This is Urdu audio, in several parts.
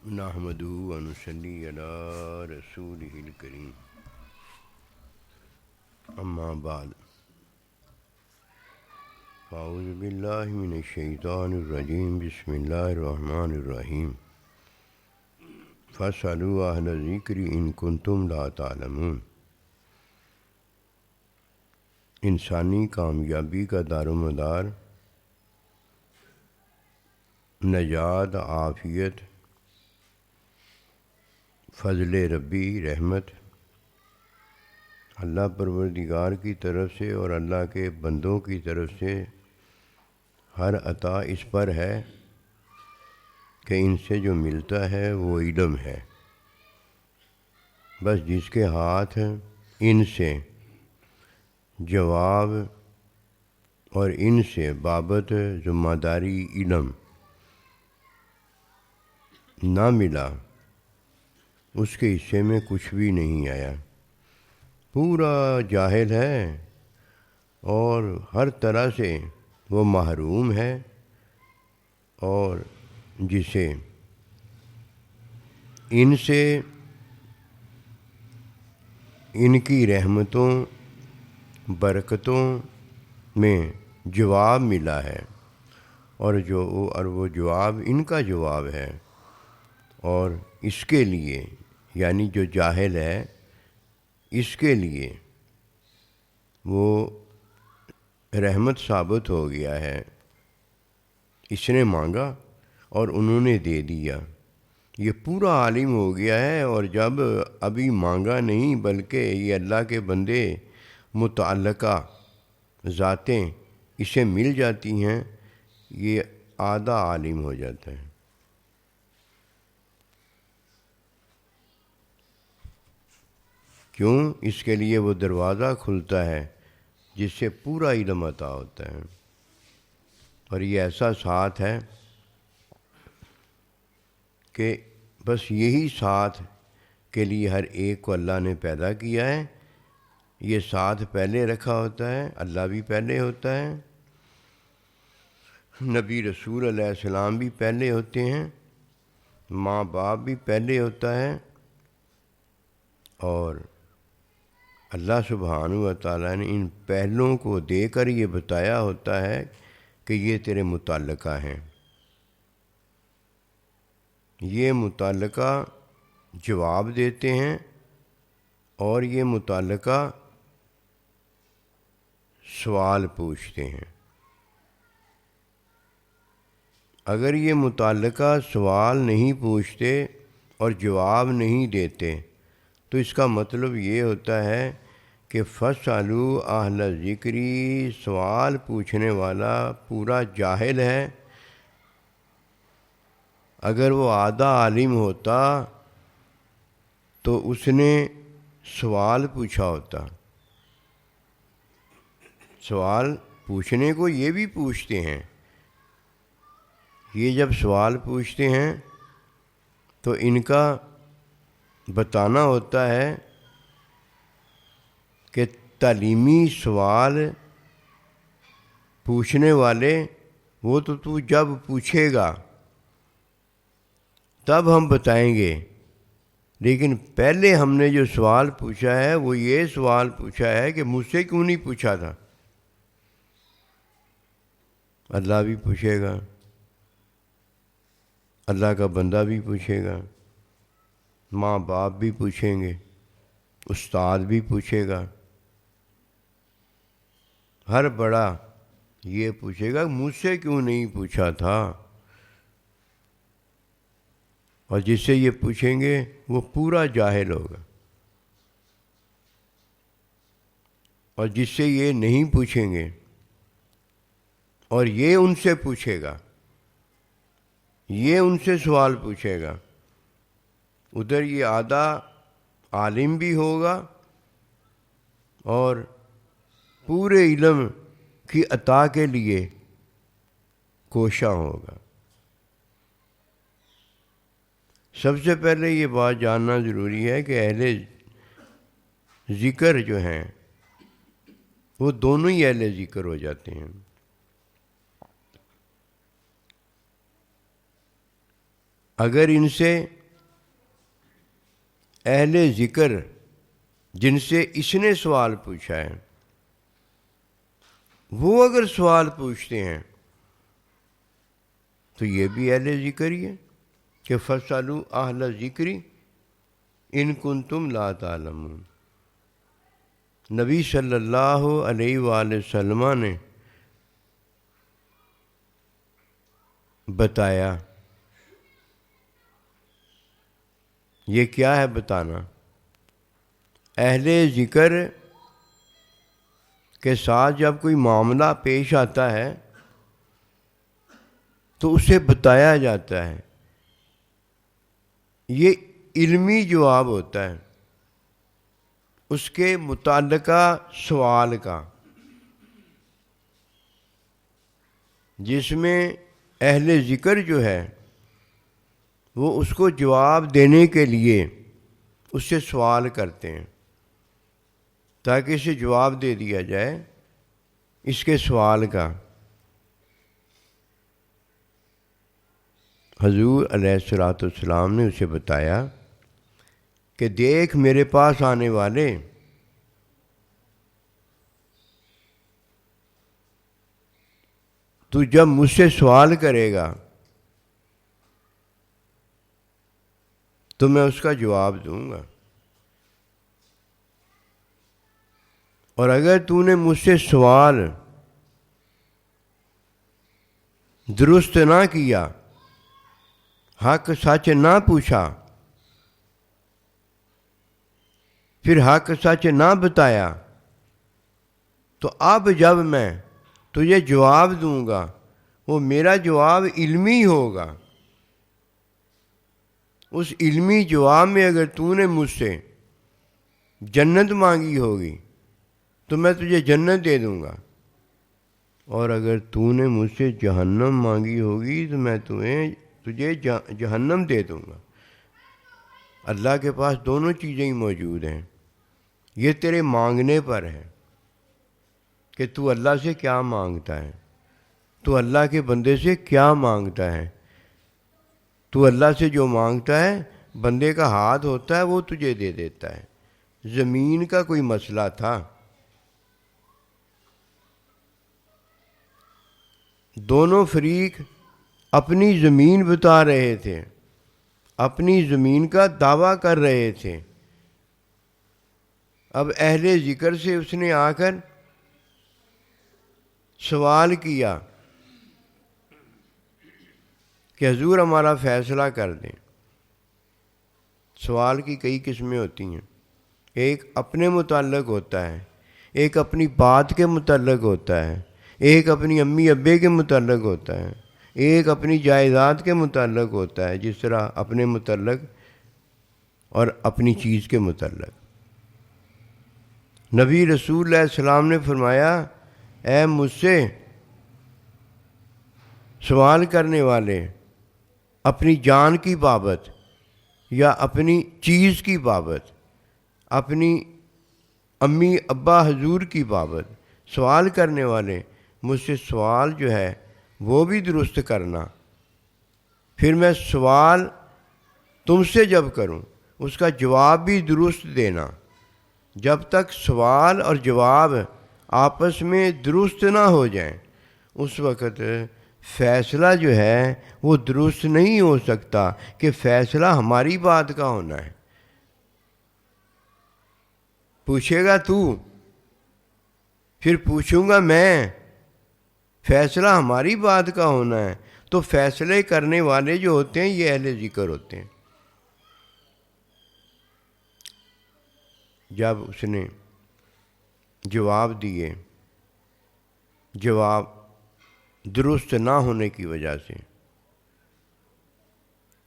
نحمدہ و نصلی علی رسولہ الکریم اما بعد اعوذ باللہ من الشیطان الرجیم بسم اللہ الرحمن الرحیم فاسألوا اہل الذکر ان کنتم لا تعلمون۔ انسانی کامیابی کا دار و مدار نجات، عافیت، فضل ربی، رحمت اللہ پروردگار کی طرف سے اور اللہ کے بندوں کی طرف سے ہر عطا اس پر ہے کہ ان سے جو ملتا ہے وہ علم ہے۔ بس جس کے ہاتھ ان سے جواب اور ان سے بابت ذمہ داری علم نہ ملا، اس کے حصے میں کچھ بھی نہیں آیا، پورا جاہل ہے اور ہر طرح سے وہ محروم ہے۔ اور جسے ان سے ان کی رحمتوں برکتوں میں جواب ملا ہے اور وہ جواب ان کا جواب ہے، اور اس کے لیے یعنی جو جاہل ہے اس کے لیے وہ رحمت ثابت ہو گیا ہے۔ اس نے مانگا اور انہوں نے دے دیا، یہ پورا عالم ہو گیا ہے۔ اور جب ابھی مانگا نہیں بلکہ یہ اللہ کے بندے متعلقہ ذاتیں اسے مل جاتی ہیں، یہ آدھا عالم ہو جاتا ہے۔ کیوں؟ اس کے لیے وہ دروازہ کھلتا ہے جس سے پورا علم عطا ہوتا ہے۔ اور یہ ایسا ساتھ ہے کہ بس یہی ساتھ کے لیے ہر ایک کو اللہ نے پیدا کیا ہے۔ یہ ساتھ پہلے رکھا ہوتا ہے، اللہ بھی پہلے ہوتا ہے، نبی رسول علیہ السلام بھی پہلے ہوتے ہیں، ماں باپ بھی پہلے ہوتا ہے، اور اللہ سبحانہ و تعالیٰ نے ان پہلوں کو دے کر یہ بتایا ہوتا ہے کہ یہ تیرے متعلقہ ہیں۔ یہ متعلقہ جواب دیتے ہیں اور یہ متعلقہ سوال پوچھتے ہیں۔ اگر یہ متعلقہ سوال نہیں پوچھتے اور جواب نہیں دیتے تو اس کا مطلب یہ ہوتا ہے کہ فَاسْأَلُوا أَهْلَ الذِّكْرِ، سوال پوچھنے والا پورا جاہل ہے۔ اگر وہ آدھا عالم ہوتا تو اس نے سوال پوچھا ہوتا۔ سوال پوچھنے کو یہ بھی پوچھتے ہیں، یہ جب سوال پوچھتے ہیں تو ان کا بتانا ہوتا ہے کہ تعلیمی سوال پوچھنے والے وہ تو جب پوچھے گا تب ہم بتائیں گے، لیکن پہلے ہم نے جو سوال پوچھا ہے وہ یہ سوال پوچھا ہے کہ مجھ سے کیوں نہیں پوچھا تھا۔ اللہ بھی پوچھے گا، اللہ کا بندہ بھی پوچھے گا، ماں باپ بھی پوچھیں گے، استاد بھی پوچھے گا، ہر بڑا یہ پوچھے گا مجھ سے کیوں نہیں پوچھا تھا۔ اور جس سے یہ پوچھیں گے وہ پورا جاہل ہوگا، اور جس سے یہ نہیں پوچھیں گے اور یہ ان سے پوچھے گا، یہ ان سے سوال پوچھے گا، ادھر یہ آدھا عالم بھی ہوگا اور پورے علم کی عطا کے لیے کوشاں ہوگا۔ سب سے پہلے یہ بات جاننا ضروری ہے کہ اہل ذکر جو ہیں وہ دونوں ہی اہل ذکر ہو جاتے ہیں۔ اگر ان سے اہل ذکر جن سے اس نے سوال پوچھا ہے وہ اگر سوال پوچھتے ہیں تو یہ بھی اہل ذکر ہی ہے کہ فَاسْأَلُوا أَهْلَ الذِّكْرِ إِن كُنتُمْ لَا تَعْلَمُونَ۔ نبی صلی اللہ علیہ وآلہ وسلم نے بتایا، یہ کیا ہے بتانا؟ اہل ذکر کے ساتھ جب کوئی معاملہ پیش آتا ہے تو اسے بتایا جاتا ہے، یہ علمی جواب ہوتا ہے اس کے متعلقہ سوال کا، جس میں اہل ذکر جو ہے وہ اس کو جواب دینے کے لیے اس سے سوال کرتے ہیں تاکہ اسے جواب دے دیا جائے اس کے سوال کا۔ حضور علیہ الصلوۃ والسلام نے اسے بتایا کہ دیکھ میرے پاس آنے والے تو جب مجھ سے سوال کرے گا تو میں اس کا جواب دوں گا، اور اگر تو نے مجھ سے سوال درست نہ کیا، حق سچ نہ پوچھا، پھر حق سچ نہ بتایا، تو اب جب میں تجھے جواب دوں گا وہ میرا جواب علمی ہوگا۔ اس علمی جواب میں اگر تو نے مجھ سے جنت مانگی ہوگی تو میں تجھے جنت دے دوں گا، اور اگر تو نے مجھ سے جہنم مانگی ہوگی تو میں تجھے جہنم دے دوں گا۔ اللہ کے پاس دونوں چیزیں ہی موجود ہیں، یہ تیرے مانگنے پر ہے کہ تو اللہ سے کیا مانگتا ہے، تو اللہ کے بندے سے کیا مانگتا ہے۔ تو اللہ سے جو مانگتا ہے بندے کا ہاتھ ہوتا ہے وہ تجھے دے دیتا ہے۔ زمین کا کوئی مسئلہ تھا، دونوں فریق اپنی زمین بتا رہے تھے، اپنی زمین کا دعویٰ کر رہے تھے۔ اب اہل ذکر سے اس نے آ کر سوال کیا کہ حضور ہمارا فیصلہ کر دیں۔ سوال کی کئی قسمیں ہوتی ہیں، ایک اپنے متعلق ہوتا ہے، ایک اپنی بات کے متعلق ہوتا ہے، ایک اپنی امی ابے کے متعلق ہوتا ہے، ایک اپنی جائیداد کے متعلق ہوتا ہے، جس طرح اپنے متعلق اور اپنی چیز کے متعلق۔ نبی رسول اللہ علیہ السلام نے فرمایا، اے مجھ سے سوال کرنے والے اپنی جان کی بابت یا اپنی چیز کی بابت، اپنی امی ابا حضور کی بابت سوال کرنے والے مجھ سے سوال جو ہے وہ بھی درست کرنا، پھر میں سوال تم سے جب کروں اس کا جواب بھی درست دینا۔ جب تک سوال اور جواب آپس میں درست نہ ہو جائیں اس وقت فیصلہ جو ہے وہ درست نہیں ہو سکتا کہ فیصلہ ہماری بات کا ہونا ہے۔ پوچھے گا تو، پھر پوچھوں گا میں، فیصلہ ہماری بات کا ہونا ہے، تو فیصلے کرنے والے جو ہوتے ہیں یہ اہل ذکر ہوتے ہیں۔ جب اس نے جواب دیے، جواب درست نہ ہونے کی وجہ سے،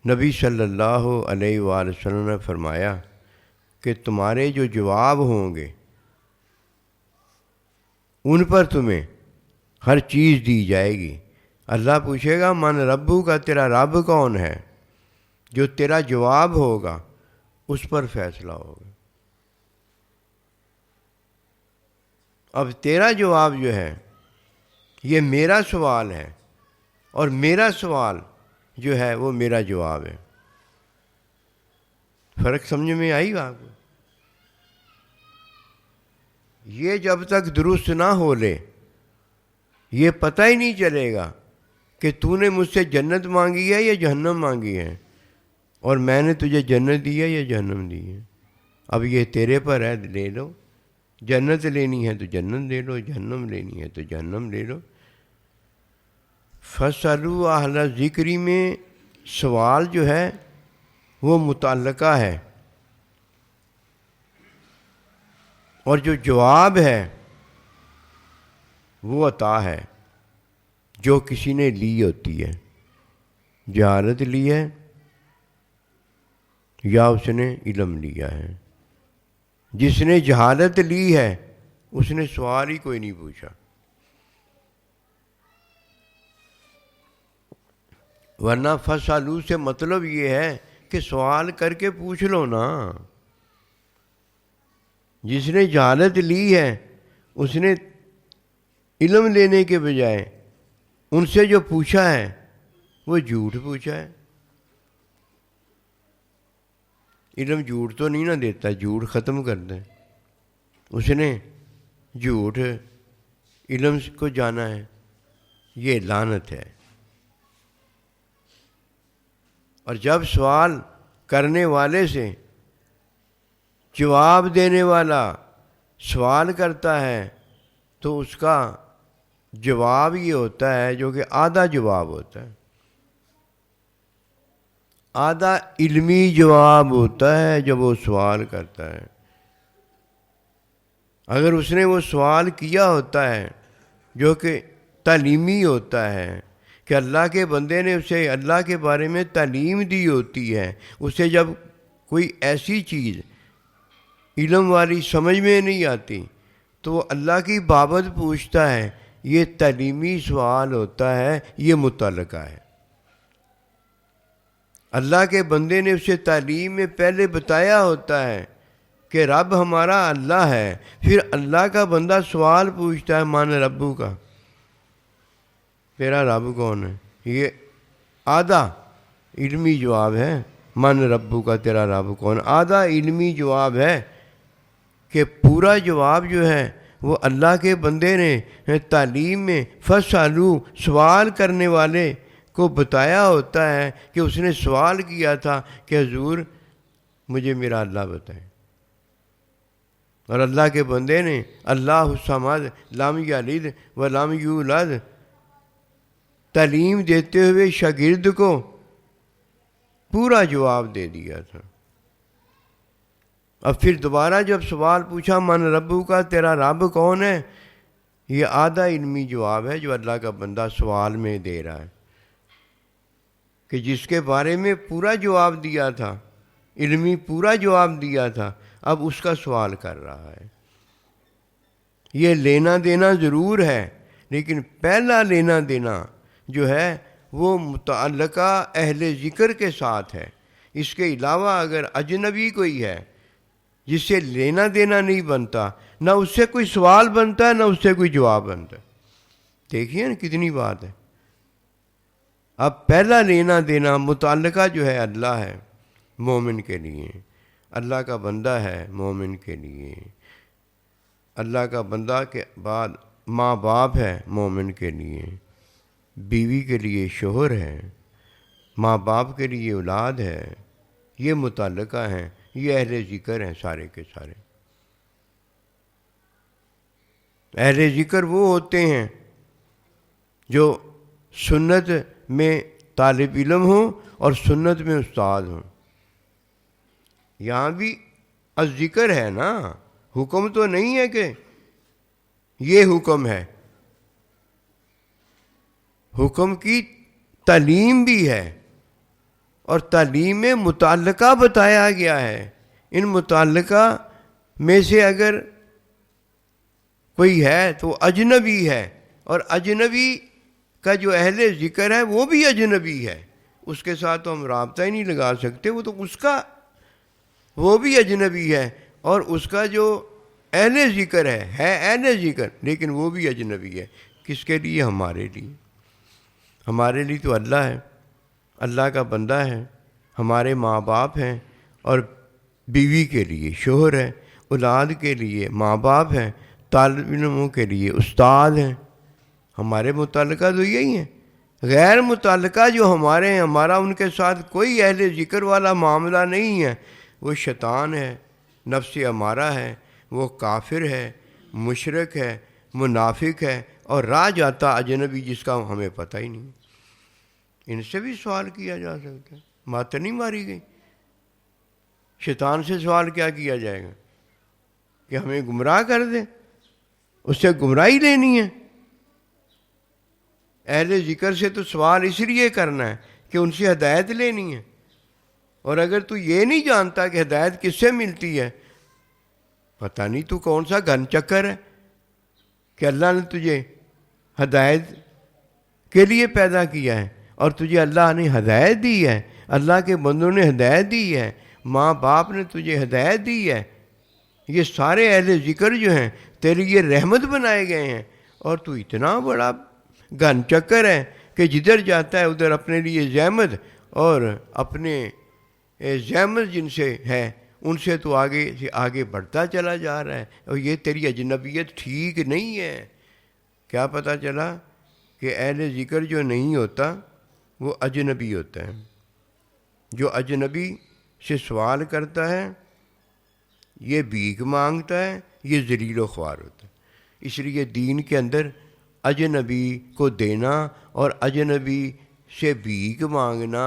نبی صلی اللہ علیہ وآلہ وسلم نے فرمایا کہ تمہارے جو جواب ہوں گے ان پر تمہیں ہر چیز دی جائے گی۔ اللہ پوچھے گا من ربو کا، تیرا رب کون ہے؟ جو تیرا جواب ہوگا اس پر فیصلہ ہوگا۔ اب تیرا جواب جو ہے یہ میرا سوال ہے، اور میرا سوال جو ہے وہ میرا جواب ہے۔ فرق سمجھ میں آئی آپ کو؟ یہ جب تک درست نہ ہو لے یہ پتہ ہی نہیں چلے گا کہ تو نے مجھ سے جنت مانگی ہے یا جہنم مانگی ہے، اور میں نے تجھے جنت دی ہے یا جہنم دی ہے۔ اب یہ تیرے پر ہے، لے لو۔ جنت لینی ہے تو جنت لے لو، جہنم لینی ہے تو جہنم لے لو۔ فَاسْأَلُوا اہل ذکری میں سوال جو ہے وہ متعلقہ ہے، اور جو جواب ہے وہ عطا ہے جو کسی نے لی ہوتی ہے، جہالت لی ہے یا اس نے علم لیا ہے۔ جس نے جہالت لی ہے اس نے سوال ہی کوئی نہیں پوچھا، ورنہ فَاسْأَلُوا سے مطلب یہ ہے کہ سوال کر کے پوچھ لو نا۔ جس نے جہالت لی ہے اس نے علم لینے کے بجائے ان سے جو پوچھا ہے وہ جھوٹ پوچھا ہے۔ علم جھوٹ تو نہیں نہ دیتا، جھوٹ ختم کر دے۔ اس نے جھوٹ علم کو جانا ہے، یہ لعنت ہے۔ اور جب سوال کرنے والے سے جواب دینے والا سوال کرتا ہے تو اس کا جواب یہ ہوتا ہے جو کہ آدھا جواب ہوتا ہے، آدھا علمی جواب ہوتا ہے جب وہ سوال کرتا ہے۔ اگر اس نے وہ سوال کیا ہوتا ہے جو کہ تعلیمی ہوتا ہے کہ اللہ کے بندے نے اسے اللہ کے بارے میں تعلیم دی ہوتی ہے، اسے جب کوئی ایسی چیز علم والی سمجھ میں نہیں آتی تو وہ اللہ کی بابت پوچھتا ہے، یہ تعلیمی سوال ہوتا ہے، یہ متعلقہ ہے۔ اللہ کے بندے نے اسے تعلیم میں پہلے بتایا ہوتا ہے کہ رب ہمارا اللہ ہے، پھر اللہ کا بندہ سوال پوچھتا ہے من ربو کا، تیرا رب کون ہے؟ یہ آدھا علمی جواب ہے، من ربو کا، تیرا رب کون؟ آدھا علمی جواب ہے کہ پورا جواب جو ہے وہ اللہ کے بندے نے تعلیم میں فَاسْأَلُوا سوال کرنے والے کو بتایا ہوتا ہے کہ اس نے سوال کیا تھا کہ حضور مجھے میرا اللہ بتائیں، اور اللہ کے بندے نے اللہ الصمد لم یلد ولم یولد تعلیم دیتے ہوئے شاگرد کو پورا جواب دے دیا تھا۔ اب پھر دوبارہ جب سوال پوچھا من ربو کا، تیرا رب کون ہے، یہ آدھا علمی جواب ہے جو اللہ کا بندہ سوال میں دے رہا ہے، کہ جس کے بارے میں پورا جواب دیا تھا، علمی پورا جواب دیا تھا، اب اس کا سوال کر رہا ہے۔ یہ لینا دینا ضرور ہے، لیکن پہلا لینا دینا جو ہے وہ متعلقہ اہل ذکر کے ساتھ ہے۔ اس کے علاوہ اگر اجنبی کوئی ہے جس سے لینا دینا نہیں بنتا، نہ اس سے کوئی سوال بنتا ہے نہ اس سے کوئی جواب بنتا ہے۔ دیکھیے نا کتنی بات ہے۔ اب پہلا لینا دینا متعلقہ جو ہے اللہ ہے مومن کے لیے، اللہ کا بندہ ہے مومن کے لیے، اللہ کا بندہ کے بعد ماں باپ ہے مومن کے لیے، بیوی کے لیے شوہر ہے، ماں باپ کے لیے اولاد ہے، یہ متعلقہ ہیں، یہ اہل ذکر ہیں سارے کے سارے۔ اہل ذکر وہ ہوتے ہیں جو سنت میں طالب علم ہوں اور سنت میں استاد ہوں۔ یہاں بھی الذکر ہے نا، حکم تو نہیں ہے کہ یہ حکم ہے، حکم کی تعلیم بھی ہے، اور تعلیم میں متعلقہ بتایا گیا ہے۔ ان متعلقہ میں سے اگر کوئی ہے تو اجنبی ہے، اور اجنبی کا جو اہل ذکر ہے وہ بھی اجنبی ہے، اس کے ساتھ تو ہم رابطہ ہی نہیں لگا سکتے، وہ تو اس کا وہ بھی اجنبی ہے، اور اس کا جو اہل ذکر ہے اہل ذکر، لیکن وہ بھی اجنبی ہے۔ کس کے لیے؟ ہمارے لیے۔ ہمارے لیے تو اللہ ہے، اللہ کا بندہ ہے، ہمارے ماں باپ ہیں، اور بیوی کے لیے شوہر ہے، اولاد کے لیے ماں باپ ہیں، طالب علموں کے لیے استاد ہیں۔ ہمارے متعلقہ تو یہی ہیں۔ غیر متعلقہ جو ہمارے ہیں، ہمارا ان کے ساتھ کوئی اہل ذکر والا معاملہ نہیں ہے۔ وہ شیطان ہے، نفس امارہ ہے، وہ کافر ہے، مشرک ہے، منافق ہے، اور راہ جاتا اجنبی جس کا ہمیں پتہ ہی نہیں۔ ان سے بھی سوال کیا جا سکتا ہے، مات نہیں ماری گئی۔ شیطان سے سوال کیا جائے گا کہ ہمیں گمراہ کر دے، اس سے گمراہی لینی ہے۔ اہل ذکر سے تو سوال اس لیے کرنا ہے کہ ان سے ہدایت لینی ہے، اور اگر تو یہ نہیں جانتا کہ ہدایت کس سے ملتی ہے، پتہ نہیں تو کون سا گن چکر ہے کہ اللہ نے تجھے ہدایت کے لیے پیدا کیا ہے، اور تجھے اللہ نے ہدایت دی ہے، اللہ کے بندوں نے ہدایت دی ہے، ماں باپ نے تجھے ہدایت دی ہے۔ یہ سارے اہل ذکر جو ہیں تیرے لیے رحمت بنائے گئے ہیں، اور تو اتنا بڑا گن چکر ہے کہ جدھر جاتا ہے ادھر اپنے لیے زحمت، اور اپنے زحمت جن سے ہے ان سے تو آگے سے آگے بڑھتا چلا جا رہا ہے، اور یہ تیری اجنبیت ٹھیک نہیں ہے۔ کیا پتہ چلا کہ اہل ذکر جو نہیں ہوتا وہ اجنبی ہوتا ہے۔ جو اجنبی سے سوال کرتا ہے، یہ بھیک مانگتا ہے، یہ ذلیل و خوار ہوتا ہے۔ اس لیے دین کے اندر اجنبی کو دینا اور اجنبی سے بھیک مانگنا،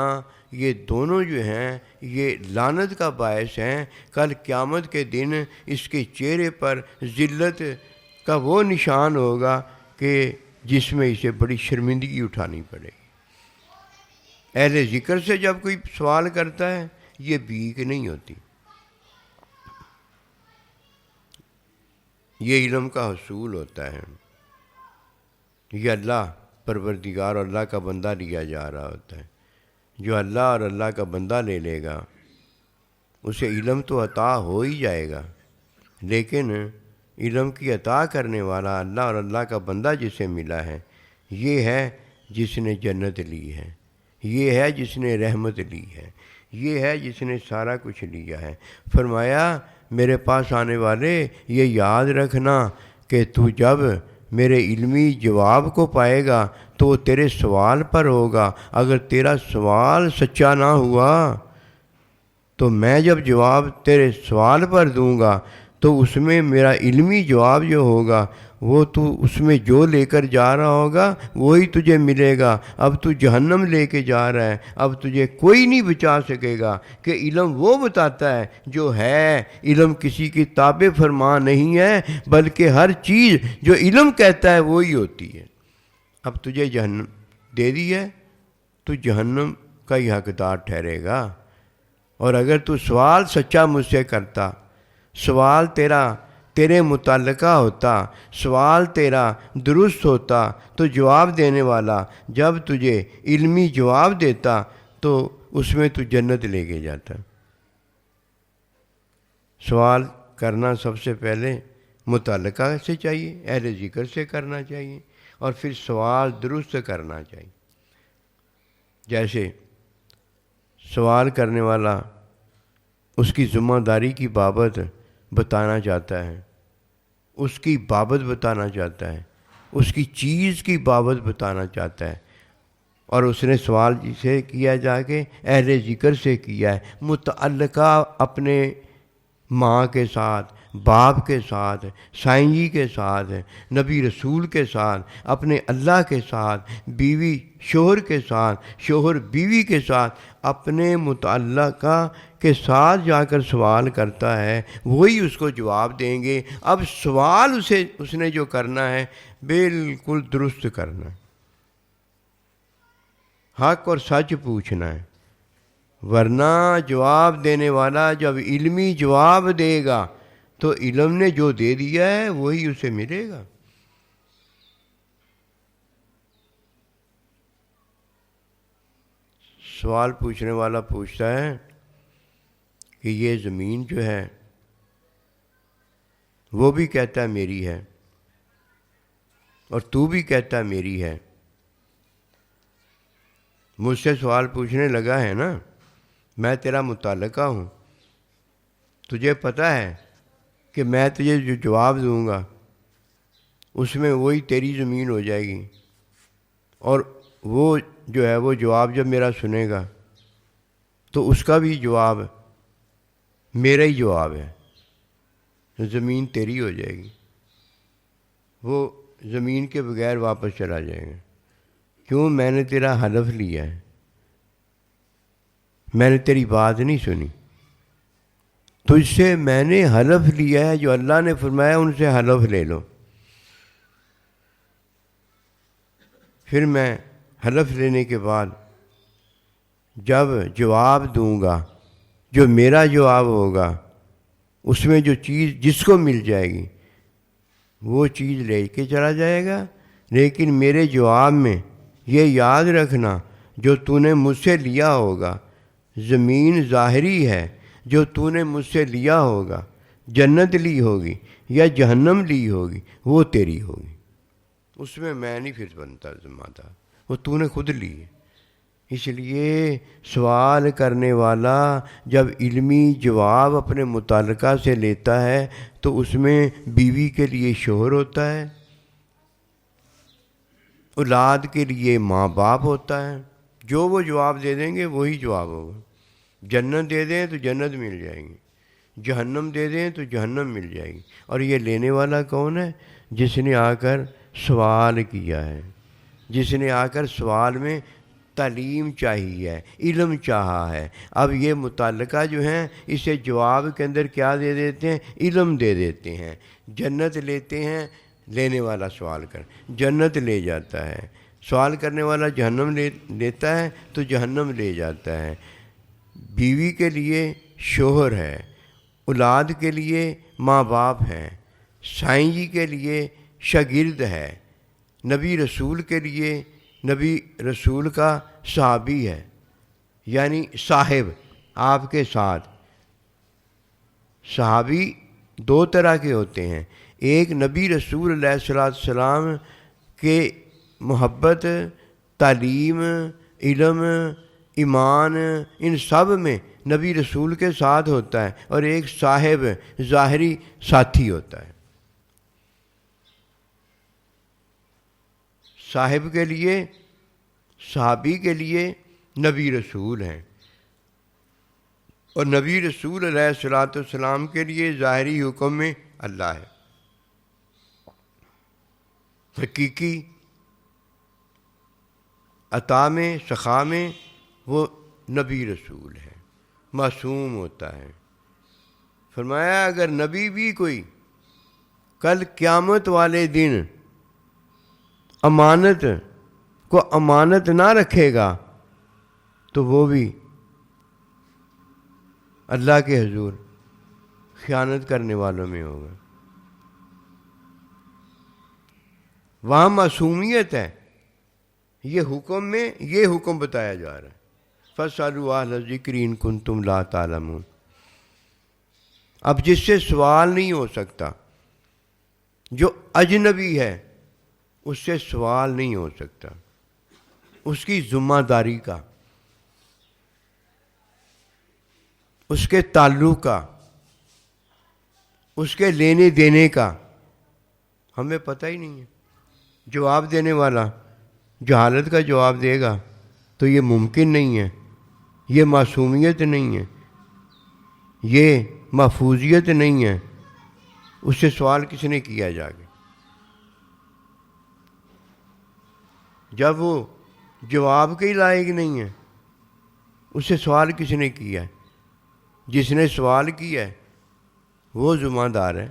یہ دونوں جو ہیں یہ لعنت کا باعث ہیں۔ کل قیامت کے دن اس کے چہرے پر ذلت کا وہ نشان ہوگا کہ جس میں اسے بڑی شرمندگی اٹھانی پڑے گی۔ اہل ذکر سے جب کوئی سوال کرتا ہے، یہ بھیک نہیں ہوتی، یہ علم کا حصول ہوتا ہے۔ یہ اللہ پروردگار اور اللہ کا بندہ لیا جا رہا ہوتا ہے۔ جو اللہ اور اللہ کا بندہ لے لے گا اسے علم تو عطا ہو ہی جائے گا، لیکن علم کی عطا کرنے والا اللہ اور اللہ کا بندہ جسے ملا ہے، یہ ہے جس نے جنت لی ہے، یہ ہے جس نے رحمت لی ہے، یہ ہے جس نے سارا کچھ لیا ہے۔ فرمایا میرے پاس آنے والے یہ یاد رکھنا کہ تو جب میرے علمی جواب کو پائے گا تو وہ تیرے سوال پر ہوگا۔ اگر تیرا سوال سچا نہ ہوا تو میں جب جواب تیرے سوال پر دوں گا تو اس میں میرا علمی جواب جو ہوگا وہ تو اس میں جو لے کر جا رہا ہوگا وہی تجھے ملے گا۔ اب تو جہنم لے کے جا رہا ہے، اب تجھے کوئی نہیں بچا سکے گا، کہ علم وہ بتاتا ہے جو ہے۔ علم کسی کی تابع فرما نہیں ہے، بلکہ ہر چیز جو علم کہتا ہے وہی ہوتی ہے۔ اب تجھے جہنم دے دی ہے تو جہنم کا ہی حقدار ٹھہرے گا۔ اور اگر تو سوال سچا مجھ سے کرتا، سوال تیرے متعلقہ ہوتا، سوال تیرا درست ہوتا، تو جواب دینے والا جب تجھے علمی جواب دیتا تو اس میں تو جنت لے کے جاتا۔ سوال کرنا سب سے پہلے متعلقہ سے چاہیے، اہل ذکر سے کرنا چاہیے، اور پھر سوال درست کرنا چاہیے۔ جیسے سوال کرنے والا اس کی ذمہ داری کی بابت بتانا چاہتا ہے، اس کی بابت بتانا چاہتا ہے، اس کی چیز کی بابت بتانا چاہتا ہے، اور اس نے سوال جسے کیا جا کے اہل ذکر سے کیا ہے، متعلقہ اپنے ماں کے ساتھ، باپ کے ساتھ، سائیں جی کے ساتھ، نبی رسول کے ساتھ، اپنے اللہ کے ساتھ، بیوی شوہر کے ساتھ، شوہر بیوی کے ساتھ، اپنے متعلقہ کے ساتھ جا کر سوال کرتا ہے، وہی اس کو جواب دیں گے۔ اب سوال اس نے جو کرنا ہے بالکل درست کرنا ہے، حق اور سچ پوچھنا ہے، ورنہ جواب دینے والا جب علمی جواب دے گا تو علم نے جو دے دیا ہے وہی اسے ملے گا۔ سوال پوچھنے والا پوچھتا ہے کہ یہ زمین جو ہے وہ بھی کہتا ہے میری ہے، اور تو بھی کہتا ہے میری ہے، مجھ سے سوال پوچھنے لگا ہے نا، میں تیرا متعلقہ ہوں، تجھے پتہ ہے کہ میں تجھے جو جواب دوں گا اس میں وہی تیری زمین ہو جائے گی، اور وہ جو ہے وہ جواب جب میرا سنے گا تو اس کا بھی جواب میرا ہی جواب ہے، زمین تیری ہو جائے گی، وہ زمین کے بغیر واپس چلا جائے گا۔ کیوں؟ میں نے تیرا حلف لیا ہے، میں نے تیری بات نہیں سنی، تجھ سے میں نے حلف لیا ہے، جو اللہ نے فرمایا ان سے حلف لے لو۔ پھر میں حلف لینے کے بعد جب جواب دوں گا، جو میرا جواب ہوگا، اس میں جو چیز جس کو مل جائے گی وہ چیز لے کے چلا جائے گا، لیکن میرے جواب میں یہ یاد رکھنا، جو تو نے مجھ سے لیا ہوگا، زمین ظاہری ہے جو تو نے مجھ سے لیا ہوگا، جنت لی ہوگی یا جہنم لی ہوگی، وہ تیری ہوگی، اس میں میں نہیں پھر بنتا ذمہ دار، وہ تو نے خود لی ہے۔ اس لیے سوال کرنے والا جب علمی جواب اپنے متعلقہ سے لیتا ہے تو اس میں بیوی کے لیے شوہر ہوتا ہے، اولاد کے لیے ماں باپ ہوتا ہے، جو وہ جواب دے دیں گے وہی جواب ہوگا۔ جنت دے دیں تو جنت مل جائے گی، جہنم دے دیں تو جہنم مل جائے گی۔ اور یہ لینے والا کون ہے؟ جس نے آ کر سوال کیا ہے، جس نے آ کر سوال میں تعلیم چاہیے ہے، علم چاہا ہے۔ اب یہ متعلقہ جو ہیں اسے جواب کے اندر کیا دے دیتے ہیں؟ علم دے دیتے ہیں۔ جنت لیتے ہیں، لینے والا سوال کر جنت لے جاتا ہے، سوال کرنے والا جہنم لیتا ہے تو جہنم لے جاتا ہے۔ بیوی کے لیے شوہر ہے، اولاد کے لیے ماں باپ ہیں، سائیں جی کے لیے شاگرد ہے، نبی رسول کے لیے نبی رسول کا صحابی ہے، یعنی صاحب آپ کے ساتھ۔ صحابی دو طرح کے ہوتے ہیں، ایک نبی رسول علیہ السلام کے محبت، تعلیم، علم، ایمان، ان سب میں نبی رسول کے ساتھ ہوتا ہے، اور ایک صاحب ظاہری ساتھی ہوتا ہے۔ صاحب کے لیے، صحابی کے لیے نبی رسول ہیں، اور نبی رسول علیہ السلام کے لیے ظاہری حکم میں اللہ ہے، حقیقی عطا میں، سخا میں وہ نبی رسول ہے، معصوم ہوتا ہے۔ فرمایا اگر نبی بھی کوئی کل قیامت والے دن امانت کو امانت نہ رکھے گا تو وہ بھی اللہ کے حضور خیانت کرنے والوں میں ہوگا۔ وہاں معصومیت ہے، یہ حکم میں یہ حکم بتایا جا رہا ہے، فَاسْأَلُوا أَهْلَ الذِّكْرِ إِن كُنتُمْ لَا تَعْلَمُونَ۔ اب جس سے سوال نہیں ہو سکتا، جو اجنبی ہے اس سے سوال نہیں ہو سکتا، اس کی ذمہ داری کا، اس کے تعلق کا، اس کے لینے دینے کا ہمیں پتہ ہی نہیں ہے۔ جواب دینے والا جہالت کا جواب دے گا تو یہ ممکن نہیں ہے، یہ معصومیت نہیں ہے، یہ محفوظیت نہیں ہے۔ اس سے سوال کس نے کیا جا کے؟ جب وہ جواب کے ہی لائق نہیں ہے، اس سے سوال کس نے کیا ہے؟ جس نے سوال کیا ہے وہ ذمہ دار ہے۔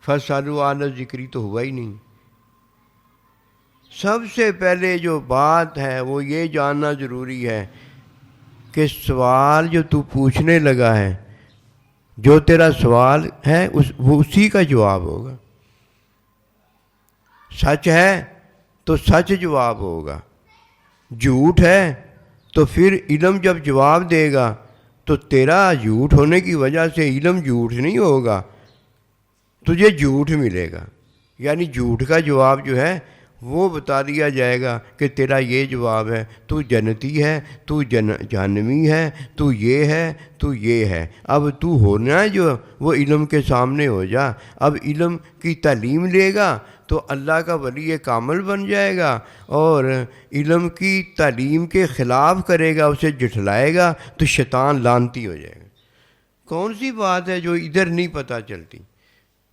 فَاسْأَلُوا أَهْلَ الذِّكْرِ تو ہوا ہی نہیں۔ سب سے پہلے جو بات ہے وہ یہ جاننا ضروری ہے کہ سوال جو تو پوچھنے لگا ہے، جو تیرا سوال ہے وہ اسی کا جواب ہوگا۔ سچ ہے تو سچ جواب ہوگا، جھوٹ ہے تو پھر علم جب جواب دے گا تو تیرا جھوٹ ہونے کی وجہ سے علم جھوٹ نہیں ہوگا، تجھے جھوٹ ملے گا، یعنی جھوٹ کا جواب جو ہے وہ بتا دیا جائے گا کہ تیرا یہ جواب ہے، تو جنتی ہے، تو جہنمی ہے، تو یہ ہے، تو یہ ہے۔ اب تو ہونا ہے جو وہ علم کے سامنے ہو جا۔ اب علم کی تعلیم لے گا تو اللہ کا ولی کامل بن جائے گا، اور علم کی تعلیم کے خلاف کرے گا، اسے جھٹلائے گا تو شیطان لعنتی ہو جائے گا۔ کون سی بات ہے جو ادھر نہیں پتہ چلتی؟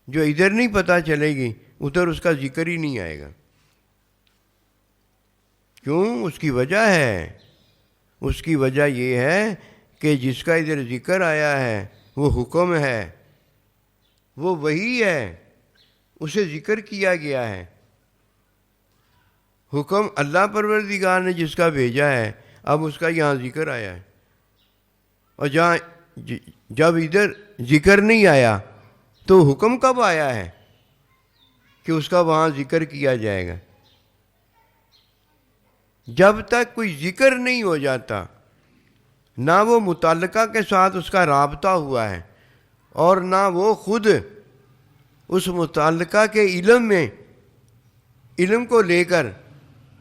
جو ادھر نہیں پتہ چلے گی ادھر اس کا ذکر ہی نہیں آئے گا۔ کیوں؟ اس کی وجہ ہے، اس کی وجہ یہ ہے کہ جس کا ادھر ذکر آیا ہے وہ حکم ہے، وہ وہی ہے، اسے ذکر کیا گیا ہے۔ حکم اللہ پروردگار نے جس کا بھیجا ہے، اب اس کا یہاں ذکر آیا ہے، اور جب ادھر ذکر نہیں آیا تو حکم کب آیا ہے کہ اس کا وہاں ذکر کیا جائے گا؟ جب تک کوئی ذکر نہیں ہو جاتا، نہ وہ متعلقہ کے ساتھ اس کا رابطہ ہوا ہے، اور نہ وہ خود اس متعلقہ کے علم کو لے کر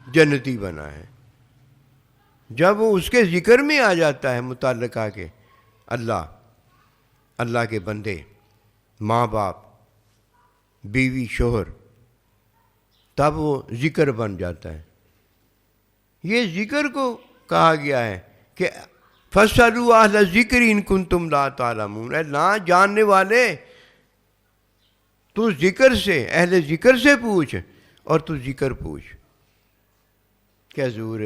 جنتی بنا ہے۔ جب وہ اس کے ذکر میں آ جاتا ہے متعلقہ کے، اللہ کے بندے، ماں باپ، بیوی، شوہر، تب وہ ذکر بن جاتا ہے۔ یہ ذکر کو کہا گیا ہے کہ فَاسْأَلُوا أَهْلَ الذِّكْرِ إِن كُنتُمْ لَا تَعْلَمُونَ۔ اے نہ جاننے والے، تو ذکر سے، اہل ذکر سے پوچھ، اور تو ذکر پوچھ کہ حضور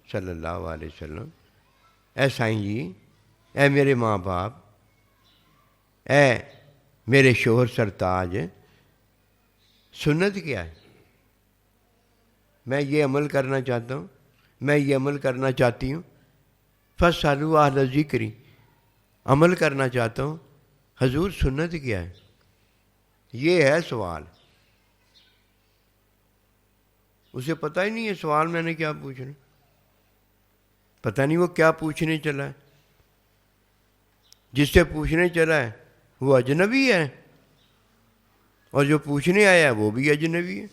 صلی اللہ علیہ وسلم، اے سائیں جی، اے میرے ماں باپ، اے میرے شوہر سرتاج، سنت کیا ہے؟ میں یہ عمل کرنا چاہتا ہوں، میں یہ عمل کرنا چاہتی ہوں۔ فَاسْأَلُوا أَهْلَ الذِّكْرِ، عمل کرنا چاہتا ہوں، حضور سنت کیا ہے؟ یہ ہے سوال۔ اسے پتہ ہی نہیں ہے سوال میں نے کیا پوچھنا، پتہ نہیں وہ کیا پوچھنے چلا ہے۔ جس سے پوچھنے چلا ہے وہ اجنبی ہے، اور جو پوچھنے آیا ہے وہ بھی اجنبی ہے۔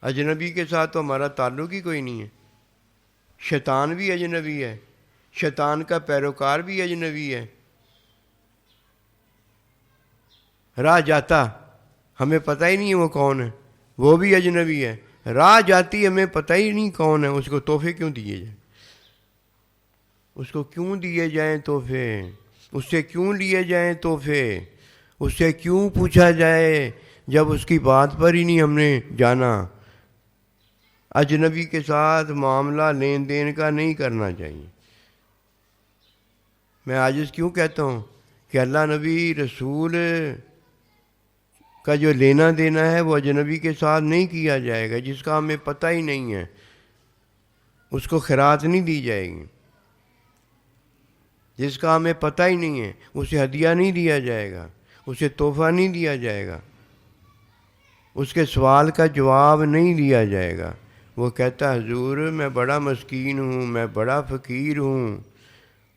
اجنبی کے ساتھ تو ہمارا تعلق ہی کوئی نہیں ہے۔ شیطان بھی اجنبی ہے، شیطان کا پیروکار بھی اجنبی ہے۔ راہ جاتا ہمیں پتہ ہی نہیں ہے وہ کون ہے، وہ بھی اجنبی ہے۔ راہ جاتی ہمیں پتہ ہی نہیں کون ہے، اس کو تحفے کیوں دیے جائیں؟ اس کو کیوں دیے جائیں تحفے؟ اس سے کیوں لیے جائیں تحفے؟ اس سے کیوں پوچھا جائے جب اس کی بات پر ہی نہیں ہم نے جانا؟ اجنبی کے ساتھ معاملہ لین دین کا نہیں کرنا چاہیے۔ میں عاجز کیوں کہتا ہوں کہ اللہ نبی رسول کا جو لینا دینا ہے وہ اجنبی کے ساتھ نہیں کیا جائے گا۔ جس کا ہمیں پتہ ہی نہیں ہے اس کو خیرات نہیں دی جائے گی، جس کا ہمیں پتہ ہی نہیں ہے اسے ہدیہ نہیں دیا جائے گا، اسے تحفہ نہیں دیا جائے گا، اس کے سوال کا جواب نہیں دیا جائے گا۔ وہ کہتا حضور میں بڑا مسکین ہوں، میں بڑا فقیر ہوں،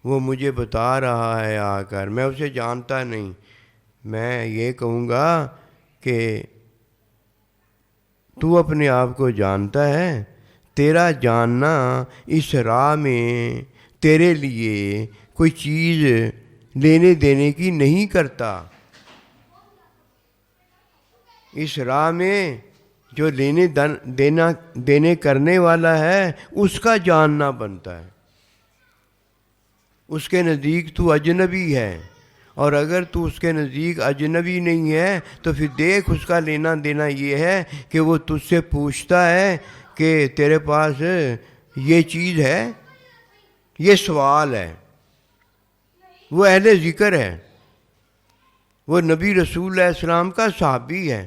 وہ مجھے بتا رہا ہے آ کر، میں اسے جانتا نہیں۔ میں یہ کہوں گا کہ تو اپنے آپ کو جانتا ہے؟ تیرا جاننا اس راہ میں تیرے لیے کوئی چیز لینے دینے کی نہیں کرتا۔ اس راہ میں جو لینے دینے کرنے والا ہے اس کا جاننا بنتا ہے۔ اس کے نزدیک تو اجنبی ہے، اور اگر تو اس کے نزدیک اجنبی نہیں ہے تو پھر دیکھ اس کا لینا دینا یہ ہے کہ وہ تجھ سے پوچھتا ہے کہ تیرے پاس یہ چیز ہے، یہ سوال ہے۔ وہ اہل ذکر ہے، وہ نبی رسول اللہ علیہ السلام کا صحابی ہے،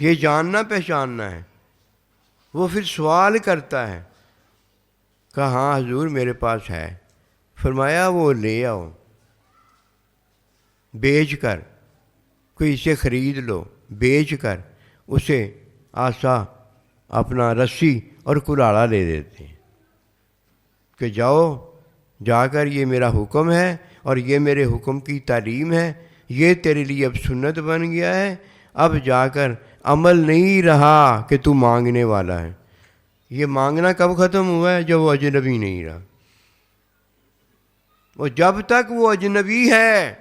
یہ جاننا پہچاننا ہے۔ وہ پھر سوال کرتا ہے، کہا ہاں حضور میرے پاس ہے۔ فرمایا وہ لے آؤ، بیچ کر، کوئی اسے خرید لو، بیچ کر اسے آسا، اپنا رسی اور کلاڑا لے دیتے ہیں کہ جاؤ، جا کر یہ میرا حکم ہے اور یہ میرے حکم کی تعلیم ہے، یہ تیرے لیے اب سنت بن گیا ہے، اب جا کر عمل نہیں رہا کہ تو مانگنے والا ہے۔ یہ مانگنا کب ختم ہوا ہے؟ جب وہ اجنبی نہیں رہا۔ اور جب تک وہ اجنبی ہے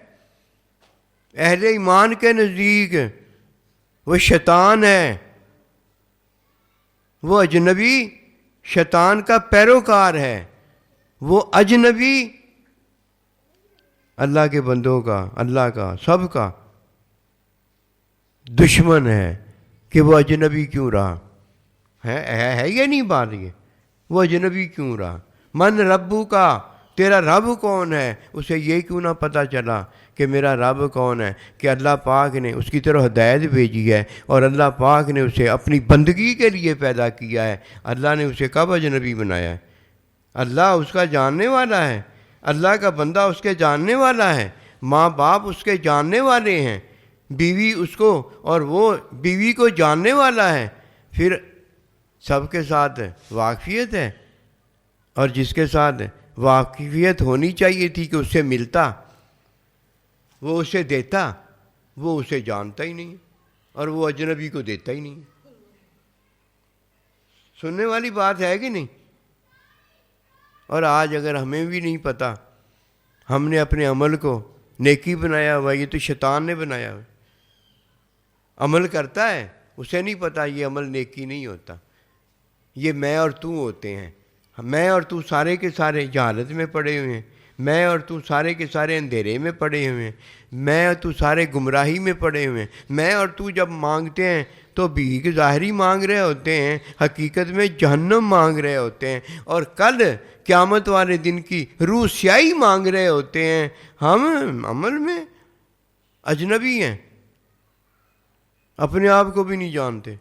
اہل ایمان کے نزدیک وہ شیطان ہے، وہ اجنبی شیطان کا پیروکار ہے، وہ اجنبی اللہ کے بندوں کا، اللہ کا، سب کا دشمن ہے کہ وہ اجنبی کیوں رہا ہے یہ نہیں بات، یہ وہ اجنبی کیوں رہا؟ من ربو کا، تیرا رب کون ہے؟ اسے یہ کیوں نہ پتہ چلا کہ میرا رب کون ہے، کہ اللہ پاک نے اس کی طرف ہدایت بھیجی ہے اور اللہ پاک نے اسے اپنی بندگی کے لیے پیدا کیا ہے۔ اللہ نے اسے کب اجنبی بنایا ہے؟ اللہ اس کا جاننے والا ہے، اللہ کا بندہ اس کے جاننے والا ہے، ماں باپ اس کے جاننے والے ہیں، بیوی اس کو اور وہ بیوی کو جاننے والا ہے، پھر سب کے ساتھ واقفیت ہے، اور جس کے ساتھ واقفیت ہونی چاہیے تھی کہ اس سے ملتا، وہ اسے دیتا، وہ اسے جانتا ہی نہیں اور وہ اجنبی کو دیتا ہی نہیں۔ سننے والی بات ہے کہ نہیں؟ اور آج اگر ہمیں بھی نہیں پتہ، ہم نے اپنے عمل کو نیکی بنایا ہوا، یہ تو شیطان نے بنایا ہوا۔ عمل کرتا ہے، اسے نہیں پتہ یہ عمل نیکی نہیں ہوتا، یہ میں اور تو ہوتے ہیں۔ میں اور تو سارے کے سارے جہالت میں پڑے ہوئے ہیں، میں اور تو سارے کے سارے اندھیرے میں پڑے ہوئے ہیں، میں اور تو سارے گمراہی میں پڑے ہوئے ہیں۔ میں اور تو جب مانگتے ہیں تو بھیک ظاہری مانگ رہے ہوتے ہیں، حقیقت میں جہنم مانگ رہے ہوتے ہیں، اور کل قیامت والے دن کی روح سیاہی مانگ رہے ہوتے ہیں۔ ہم عمل میں اجنبی ہیں، اپنے آپ کو بھی نہیں جانتے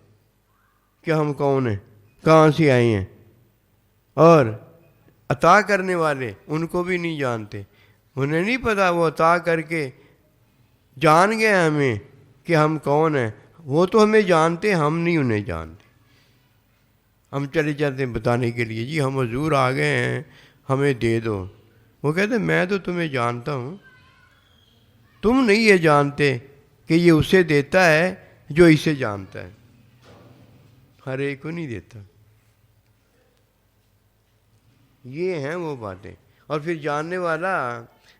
کہ ہم کون ہیں، کہاں سے آئے ہیں، اور عطا کرنے والے ان کو بھی نہیں جانتے۔ انہیں نہیں پتہ وہ عطا کر کے جان گئے ہمیں کہ ہم کون ہیں، وہ تو ہمیں جانتے، ہم نہیں انہیں جانتے۔ ہم چلے جاتے ہیں بتانے کے لیے، جی ہم حضور آ گئے ہیں، ہمیں دے دو۔ وہ کہتے ہیں میں تو تمہیں جانتا ہوں، تم نہیں یہ جانتے کہ یہ اسے دیتا ہے جو اسے جانتا ہے، ہر ایک کو نہیں دیتا۔ یہ ہیں وہ باتیں۔ اور پھر جاننے والا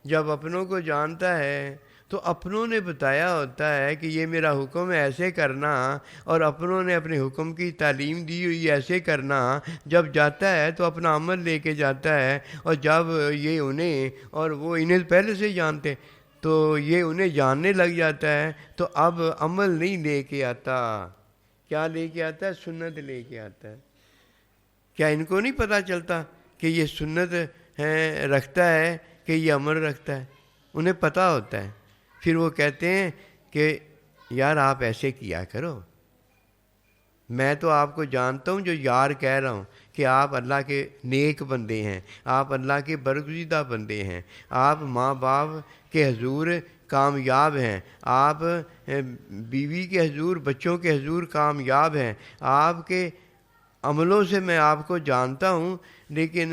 جب اپنوں کو جانتا ہے تو اپنوں نے بتایا ہوتا ہے کہ یہ میرا حکم ہے ایسے کرنا، اور اپنوں نے اپنے حکم کی تعلیم دی ہوئی ایسے کرنا۔ جب جاتا ہے تو اپنا عمل لے کے جاتا ہے، اور جب یہ انہیں اور وہ انہیں پہلے سے جانتے تو یہ انہیں جاننے لگ جاتا ہے، تو اب عمل نہیں لے کے آتا۔ کیا لے کے آتا ہے؟ سنت لے کے آتا ہے۔ کیا ان کو نہیں پتہ چلتا کہ یہ سنت ہے رکھتا ہے کہ یہ عمل رکھتا ہے؟ انہیں پتہ ہوتا ہے۔ پھر وہ کہتے ہیں کہ یار آپ ایسے کیا کرو، میں تو آپ کو جانتا ہوں جو یار کہہ رہا ہوں کہ آپ اللہ کے نیک بندے ہیں، آپ اللہ کے برگزیدہ بندے ہیں، آپ ماں باپ کے حضور کامیاب ہیں، آپ بیوی کے حضور، بچوں کے حضور کامیاب ہیں، آپ کے عملوں سے میں آپ کو جانتا ہوں، لیکن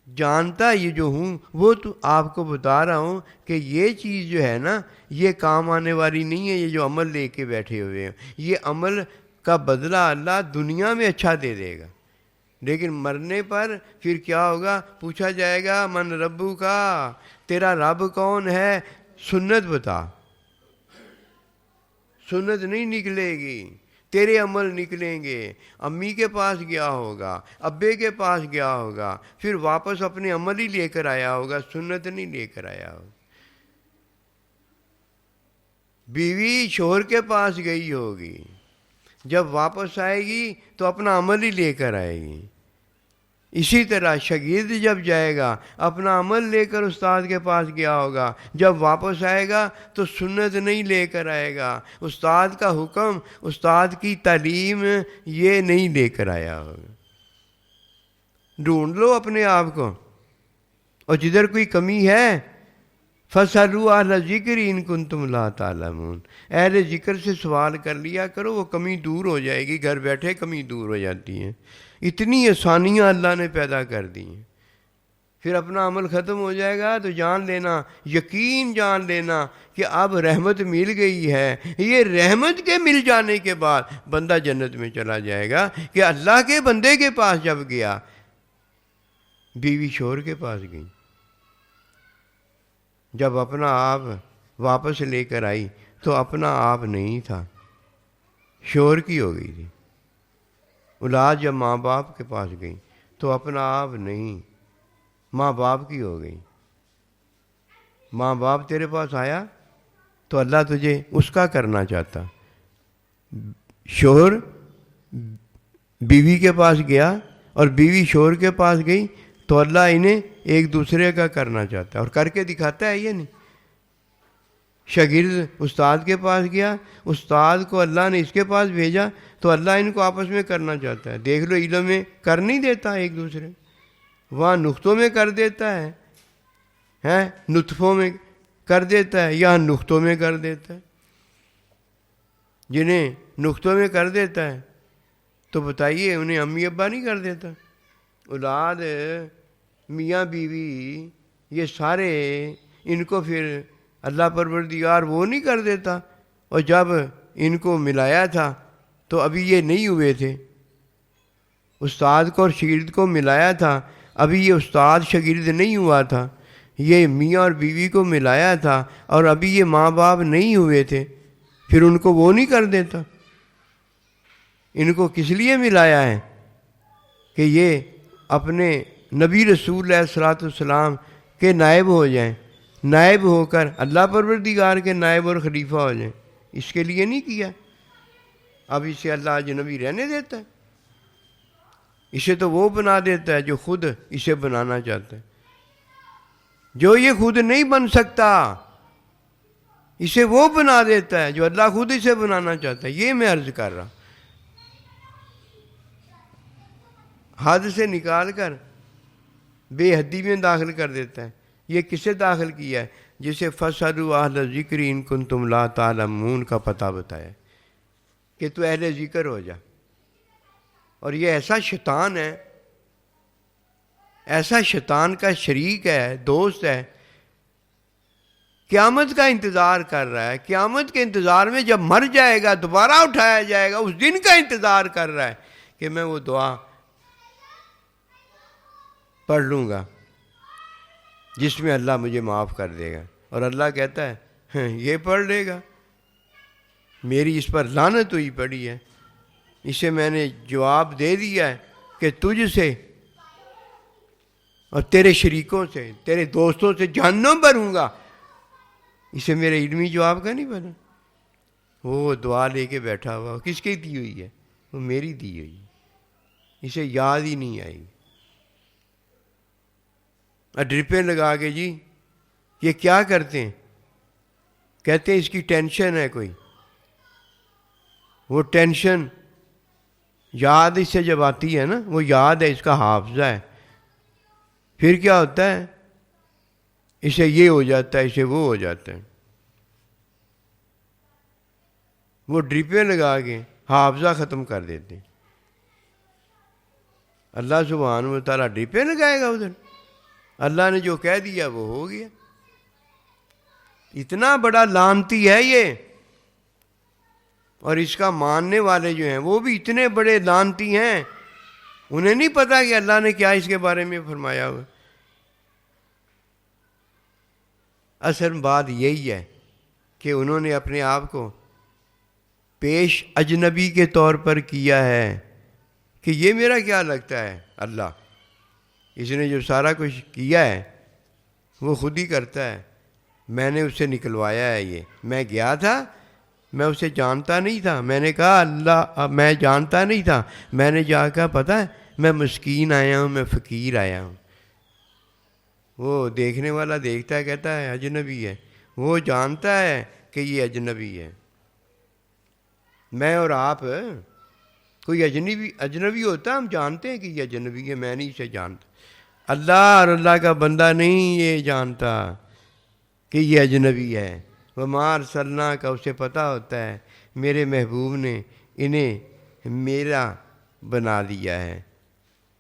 جانتا یہ جو ہوں وہ تو آپ کو بتا رہا ہوں کہ یہ چیز جو ہے نا یہ کام آنے والی نہیں ہے، یہ جو عمل لے کے بیٹھے ہوئے ہیں، یہ عمل کا بدلہ اللہ دنیا میں اچھا دے دے گا، لیکن مرنے پر پھر کیا ہوگا؟ پوچھا جائے گا من ربو کا، تیرا رب کون ہے؟ سنت بتا۔ سنت نہیں نکلے گی، تیرے عمل نکلیں گے۔ امی کے پاس گیا ہوگا، ابے کے پاس گیا ہوگا، پھر واپس اپنے عمل ہی لے کر آیا ہوگا، سنت نہیں لے کر آیا ہوگا۔ بیوی شوہر کے پاس گئی ہوگی، جب واپس آئے گی تو اپنا عمل ہی لے کر آئے گی۔ اسی طرح شاگرد جب جائے گا اپنا عمل لے کر استاد کے پاس گیا ہوگا، جب واپس آئے گا تو سنت نہیں لے کر آئے گا، استاد کا حکم، استاد کی تعلیم یہ نہیں لے کر آیا ہوگا۔ ڈھونڈ لو اپنے آپ کو، اور جدھر کوئی کمی ہے فَاسْأَلُوا أَهْلَ الذِّكْرِ إِن كُنتُمْ لَا تَعْلَمُونَ، اہل ذکر سے سوال کر لیا کرو، وہ کمی دور ہو جائے گی، گھر بیٹھے کمی دور ہو جاتی ہے۔ اتنی آسانیاں اللہ نے پیدا کر دی ہیں۔ پھر اپنا عمل ختم ہو جائے گا تو جان لینا، یقین جان لینا کہ اب رحمت مل گئی ہے۔ یہ رحمت کے مل جانے کے بعد بندہ جنت میں چلا جائے گا۔ کہ اللہ کے بندے کے پاس جب گیا، بیوی شوہر کے پاس گئی، جب اپنا آپ واپس لے کر آئی تو اپنا آپ نہیں تھا، شوہر کی ہو گئی تھی۔ اولاد جب ماں باپ کے پاس گئی تو اپنا آپ نہیں، ماں باپ کی ہو گئی۔ ماں باپ تیرے پاس آیا تو اللہ تجھے اس کا کرنا چاہتا۔ شوہر بیوی کے پاس گیا اور بیوی شوہر کے پاس گئی تو اللہ انہیں ایک دوسرے کا کرنا چاہتا ہے، اور کر کے دکھاتا ہے۔ یہ نہیں، شاگرد استاد کے پاس گیا، استاد کو اللہ نے اس کے پاس بھیجا تو اللہ ان کو آپس میں کرنا چاہتا ہے۔ دیکھ لو، علم میں کر نہیں دیتا ایک دوسرے، وہاں نقطوں میں کر دیتا ہے، نطفوں میں کر دیتا ہے، یہاں نقطوں میں کر دیتا ہے۔ جنہیں نقطوں میں کر دیتا ہے تو بتائیے انہیں امی ابا نہیں کر دیتا؟ اولاد، میاں بیوی، یہ سارے ان کو پھر اللہ پروردگار وہ نہیں کر دیتا؟ اور جب ان کو ملایا تھا تو ابھی یہ نہیں ہوئے تھے، استاد کو اور شاگرد کو ملایا تھا، ابھی یہ استاد شاگرد نہیں ہوا تھا۔ یہ میاں اور بیوی کو ملایا تھا اور ابھی یہ ماں باپ نہیں ہوئے تھے، پھر ان کو وہ نہیں کر دیتا؟ ان کو کس لیے ملایا ہے؟ کہ یہ اپنے نبی رسول علیہ الصلوۃ والسلام کے نائب ہو جائیں، نائب ہو کر اللہ پروردگار کے نائب اور خلیفہ ہو جائیں۔ اس کے لیے نہیں کیا۔ اب اسے اللہ اجنبی رہنے دیتا ہے؟ اسے تو وہ بنا دیتا ہے جو خود اسے بنانا چاہتا ہے۔ جو یہ خود نہیں بن سکتا، اسے وہ بنا دیتا ہے جو اللہ خود اسے بنانا چاہتا ہے۔ یہ میں عرض کر رہا ہوں، حد سے نکال کر بے حدی میں داخل کر دیتا ہے۔ یہ کسے داخل کیا ہے؟ جسے فَاسْأَلُوا أَهْلَ الذِّكْرِ إِن كُنتُمْ لَا تَعْلَمُونَ کا پتہ بتایا کہ تو اہل ذکر ہو جا۔ اور یہ ایسا شیطان ہے، ایسا شیطان کا شریک ہے، دوست ہے، قیامت کا انتظار کر رہا ہے۔ قیامت کے انتظار میں جب مر جائے گا دوبارہ اٹھایا جائے گا، اس دن کا انتظار کر رہا ہے کہ میں وہ دعا پڑھ لوں گا جس میں اللہ مجھے معاف کر دے گا۔ اور اللہ کہتا ہے یہ پڑھ لے گا، میری اس پر لعنت ہوئی پڑی ہے، اسے میں نے جواب دے دیا ہے کہ تجھ سے اور تیرے شریکوں سے، تیرے دوستوں سے جہنم بھروں گا۔ اسے میرے علمی جواب کا نہیں پتا۔ وہ دعا لے کے بیٹھا ہوا، کس کی دی ہوئی ہے؟ وہ میری دی ہوئی، اسے یاد ہی نہیں آئی۔ ڈرپیں لگا کے جی یہ کیا کرتے ہیں؟ کہتے ہیں اس کی ٹینشن ہے کوئی۔ وہ ٹینشن یاد اس سے جب آتی ہے نا، وہ یاد ہے، اس کا حافظہ ہے، پھر کیا ہوتا ہے؟ اسے یہ ہو جاتا ہے، اسے وہ ہو جاتا ہے۔ وہ ڈرپیں لگا کے حافظہ ختم کر دیتے ہیں۔ اللہ سبحانہ و تعالیٰ ڈرپیں لگائے گا ادھر؟ اللہ نے جو کہہ دیا وہ ہو گیا۔ اتنا بڑا لعنتی ہے یہ، اور اس کا ماننے والے جو ہیں وہ بھی اتنے بڑے لعنتی ہیں، انہیں نہیں پتا کہ اللہ نے کیا اس کے بارے میں فرمایا ہوا۔ اصل بات یہی ہے کہ انہوں نے اپنے آپ کو پیش اجنبی کے طور پر کیا ہے کہ یہ میرا کیا لگتا ہے؟ اللہ اس نے جو سارا کچھ کیا ہے وہ خود ہی کرتا ہے، میں نے اسے نکلوایا ہے۔ یہ میں گیا تھا، میں اسے جانتا نہیں تھا، میں نے کہا اللہ میں جانتا نہیں تھا، میں نے جا کہا پتہ ہے میں مسکین آیا ہوں، میں فقیر آیا ہوں۔ وہ دیکھنے والا دیکھتا ہے، کہتا ہے اجنبی ہے، وہ جانتا ہے کہ یہ اجنبی ہے۔ میں اور آپ، کوئی اجنبی ہوتا ہم جانتے ہیں کہ یہ اجنبی ہے، میں نہیں اسے جانتا۔ اللہ اور اللہ کا بندہ نہیں یہ جانتا کہ یہ اجنبی ہے۔ وَمَا أَرْسَلْنَا کا اسے پتہ ہوتا ہے میرے محبوب نے انہیں میرا بنا دیا ہے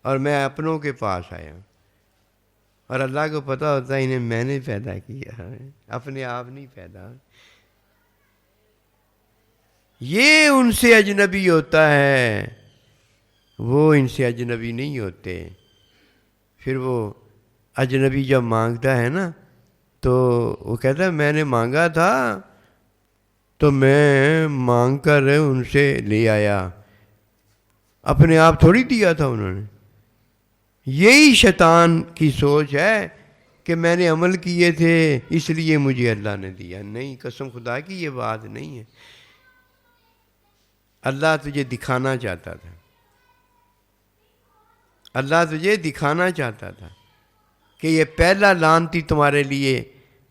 اور میں اپنوں کے پاس آیا ہوں۔ اور اللہ کو پتہ ہوتا ہے انہیں میں نے پیدا کیا ہے، اپنے آپ نہیں پیدا. یہ ان سے اجنبی ہوتا ہے، وہ ان سے اجنبی نہیں ہوتے. پھر وہ اجنبی جب مانگتا ہے نا تو وہ کہتا ہے میں نے مانگا تھا تو میں مانگ کر ان سے لے آیا، اپنے آپ تھوڑی دیا تھا انہوں نے. یہی شیطان کی سوچ ہے کہ میں نے عمل کیے تھے اس لیے مجھے اللہ نے دیا. نہیں، قسم خدا کی یہ بات نہیں ہے. اللہ تجھے دکھانا چاہتا تھا، اللہ تجھے دکھانا چاہتا تھا کہ یہ پہلا لعنتی تمہارے لیے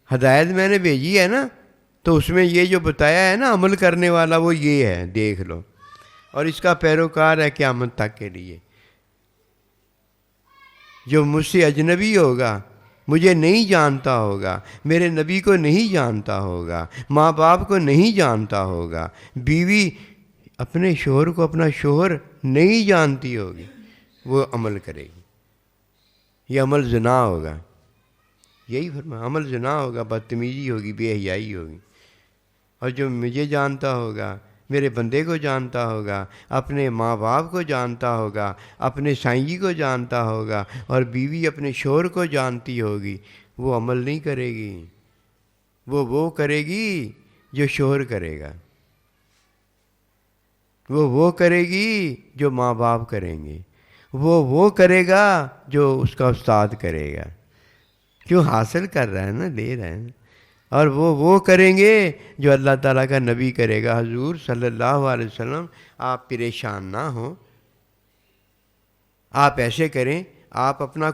ہدایت میں نے بھیجی ہے نا، تو اس میں یہ جو بتایا ہے نا عمل کرنے والا وہ یہ ہے، دیکھ لو. اور اس کا پیروکار ہے قیامت تک کے لیے. جو مجھ سے اجنبی ہوگا، مجھے نہیں جانتا ہوگا، میرے نبی کو نہیں جانتا ہوگا، ماں باپ کو نہیں جانتا ہوگا، بیوی اپنے شوہر کو اپنا شوہر نہیں جانتی ہوگی، وہ عمل کرے گی. یہ عمل زنا ہوگا. یہی فرمایا، عمل زنا ہوگا، بدتمیزی ہوگی، بے حیائی ہوگی. اور جو مجھے جانتا ہوگا، میرے بندے کو جانتا ہوگا، اپنے ماں باپ کو جانتا ہوگا، اپنے سائیں جی کو جانتا ہوگا، اور بیوی اپنے شوہر کو جانتی ہوگی، وہ عمل نہیں کرے گی. وہ کرے گی جو شوہر کرے گا، وہ کرے گی جو ماں باپ کریں گے، وہ کرے گا جو اس کا استاد کرے گا. کیوں؟ حاصل کر رہا ہے نا، لے رہا ہے نا. اور وہ کریں گے جو اللہ تعالیٰ کا نبی کرے گا. حضور صلی اللہ علیہ وسلم آپ پریشان نہ ہوں، آپ ایسے کریں، آپ اپنا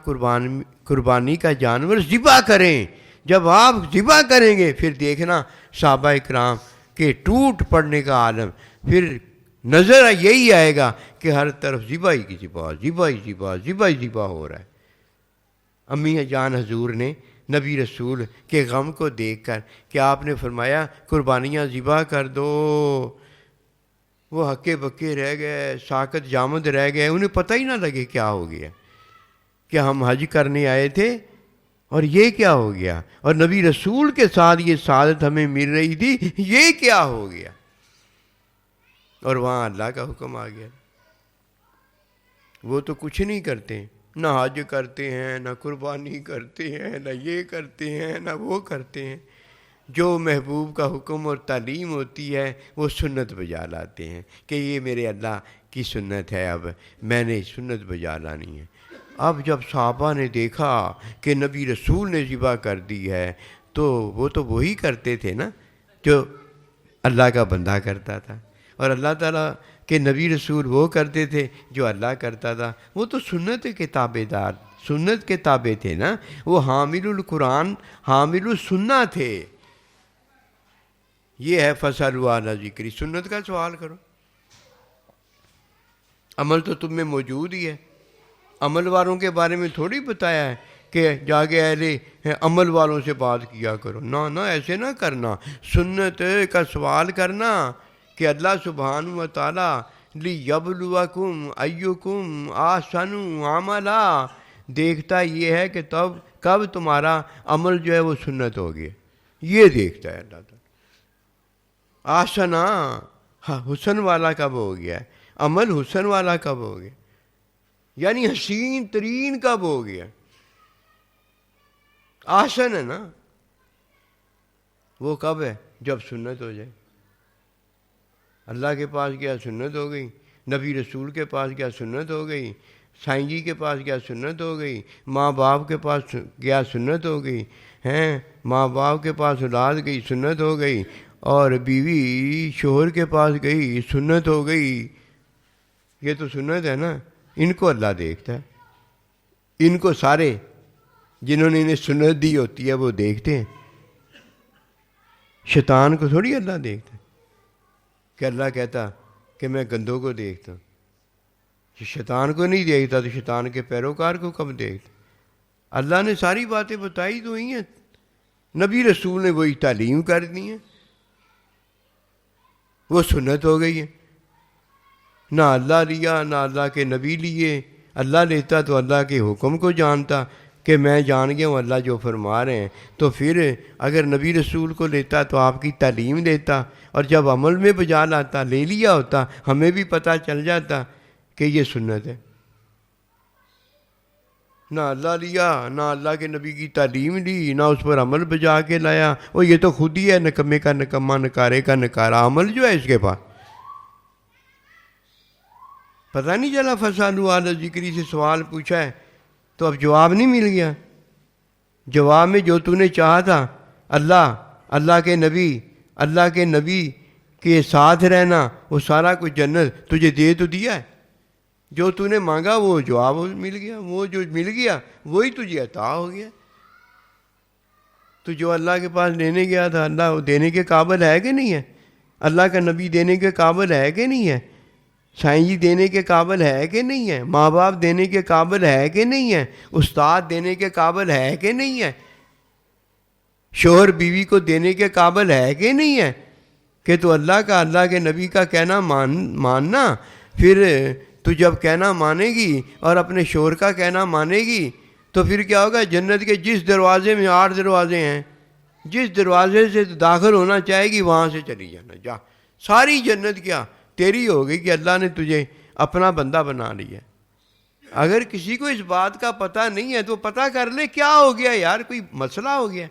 قربانی کا جانور ذبح کریں. جب آپ ذبح کریں گے پھر دیکھنا صحابہ اکرام کے ٹوٹ پڑنے کا عالم، پھر نظر یہی آئے گا کہ ہر طرف ذبح ہی کی ذبح، ذبح ہی ذبح، ذبح ہی ذبح ہو رہا ہے. امی جان حضور نے نبی رسول کے غم کو دیکھ کر کہ آپ نے فرمایا قربانیاں ذبح کر دو، وہ ہکے بکے رہ گئے، ساکت جامد رہ گئے، انہیں پتہ ہی نہ لگے کیا ہو گیا کہ ہم حج کرنے آئے تھے اور یہ کیا ہو گیا، اور نبی رسول کے ساتھ یہ سعادت ہمیں مل رہی تھی، یہ کیا ہو گیا. اور وہاں اللہ کا حکم آ گیا. وہ تو کچھ نہیں کرتے، نہ حج کرتے ہیں، نہ قربانی کرتے ہیں، نہ یہ کرتے ہیں، نہ وہ کرتے ہیں. جو محبوب کا حکم اور تعلیم ہوتی ہے وہ سنت بجا لاتے ہیں کہ یہ میرے اللہ کی سنت ہے، اب میں نے سنت بجا لانی ہے. اب جب صحابہ نے دیکھا کہ نبی رسول نے ذبح کر دی ہے تو وہ تو وہی کرتے تھے نا جو اللہ کا بندہ کرتا تھا، اور اللہ تعالیٰ کہ نبی رسول وہ کرتے تھے جو اللہ کرتا تھا. وہ تو سنت کے تابع دار، سنت کے تابع تھے نا، وہ حامل القرآن حامل السنہ تھے. یہ ہے فَاسْأَلُوا أَهْلَ الذِّكْرِ، سنت کا سوال کرو. عمل تو تم میں موجود ہی ہے. عمل والوں کے بارے میں تھوڑی بتایا ہے کہ جا کے اہل عمل والوں سے بات کیا کرو. نہ ایسے نہ کرنا. سنت کا سوال کرنا کہ اللہ سبحانہ و تعالیٰ لِيَبْلُوَكُمْ أَيُّكُمْ أَحْسَنُ عَمَلًا، دیکھتا یہ ہے کہ تب کب تمہارا عمل جو ہے وہ سنت ہو گیا، یہ دیکھتا ہے اللہ تعالیٰ. آسنا حسن والا کب ہو گیا ہے، عمل حسن والا کب ہو گیا، یعنی حسین ترین کب ہو گیا. آسن ہے نا، وہ کب ہے؟ جب سنت ہو جائے. اللہ کے پاس گیا سنت ہو گئی، نبی رسول کے پاس گیا سنت ہو گئی، سائیں جی کے پاس گیا سنت ہو گئی، ماں باپ کے پاس گیا سنت ہو گئی، ماں باپ کے پاس اولاد گئی سنت ہو گئی، اور بیوی شوہر کے پاس گئی سنت ہو گئی. یہ تو سنت ہے نا. ان کو اللہ دیکھتا ہے، ان کو سارے جنہوں نے انہیں سنت دی ہوتی ہے وہ دیکھتے ہیں. شیطان کو تھوڑی اللہ دیکھتا ہے کہ اللہ کہتا کہ میں گندوں کو دیکھتا ہوں. شیطان کو نہیں دیکھتا تو شیطان کے پیروکار کو کب دیکھتا؟ اللہ نے ساری باتیں بتائی تو ہوئی ہیں، نبی رسول نے وہی تعلیم کر دی ہے، وہ سنت ہو گئی ہے. نہ اللہ لیا نہ اللہ کے نبی لیے. اللہ لیتا تو اللہ کے حکم کو جانتا کہ میں جان گیا ہوں اللہ جو فرما رہے ہیں، تو پھر اگر نبی رسول کو لیتا تو آپ کی تعلیم دیتا، اور جب عمل میں بجا لاتا، لے لیا ہوتا، ہمیں بھی پتہ چل جاتا کہ یہ سنت ہے۔ نہ اللہ لیا، نہ اللہ کے نبی کی تعلیم لی، نہ اس پر عمل بجا کے لایا، وہ یہ تو خود ہی ہے نکمے کا نکمہ، نکارے کا نکارا، عمل جو ہے اس کے پاس۔ پتہ نہیں چلا فَاسْأَلُوا أَهْلَ الذِّكْرِ سے سوال پوچھا ہے تو اب جواب نہیں مل گیا۔ جواب میں جو تو نے چاہا تھا، اللہ کے نبی کے ساتھ رہنا، وہ سارا کچھ جنت تجھے دے تو دیا ہے، جو تو نے مانگا وہ جواب مل گیا، وہ جو مل گیا وہی تجھے عطا ہو گیا۔ تو جو اللہ کے پاس لینے گیا تھا، اللہ وہ دینے کے قابل ہے کہ نہیں ہے؟ اللہ کا نبی دینے کے قابل ہے کہ نہیں ہے؟ سائیں جی دینے کے قابل ہے کہ نہیں ہے؟ ماں باپ دینے کے قابل ہے کہ نہیں ہے؟ استاد دینے کے قابل ہے کہ نہیں ہے؟ شوہر بیوی کو دینے کے قابل ہے کہ نہیں ہے؟ کہ تو اللہ کے نبی کا کہنا ماننا، پھر تو جب کہنا مانے گی اور اپنے شوہر کا کہنا مانے گی تو پھر کیا ہوگا؟ جنت کے جس دروازے میں 8 دروازے ہیں، جس دروازے سے داخل ہونا چاہے گی وہاں سے چلی جانا، جا ساری جنت کیا تیری ہوگی کہ اللہ نے تجھے اپنا بندہ بنا لیا۔ اگر کسی کو اس بات کا پتہ نہیں ہے تو پتہ کر لے کیا ہو گیا یار، کوئی مسئلہ ہو گیا۔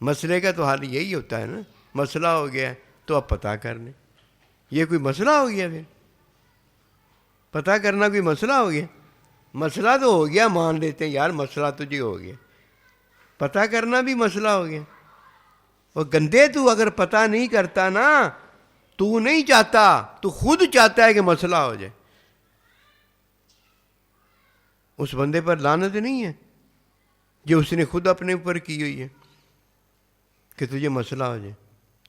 مسئلے کا تو حال یہی ہوتا ہے نا، مسئلہ ہو گیا تو اب پتہ کر لیں، یہ کوئی مسئلہ ہو گیا؟ پھر پتہ کرنا کوئی مسئلہ ہو گیا؟ مسئلہ تو ہو گیا، مان لیتے ہیں یار مسئلہ تجھے ہو گیا، پتہ کرنا بھی مسئلہ ہو گیا۔ اور گندے تو اگر پتہ نہیں کرتا نا، تو نہیں چاہتا، تو خود چاہتا ہے کہ مسئلہ ہو جائے، اس بندے پر لعنت نہیں ہے جو اس نے خود اپنے اوپر کی ہوئی ہے کہ تجھے مسئلہ ہو جائے۔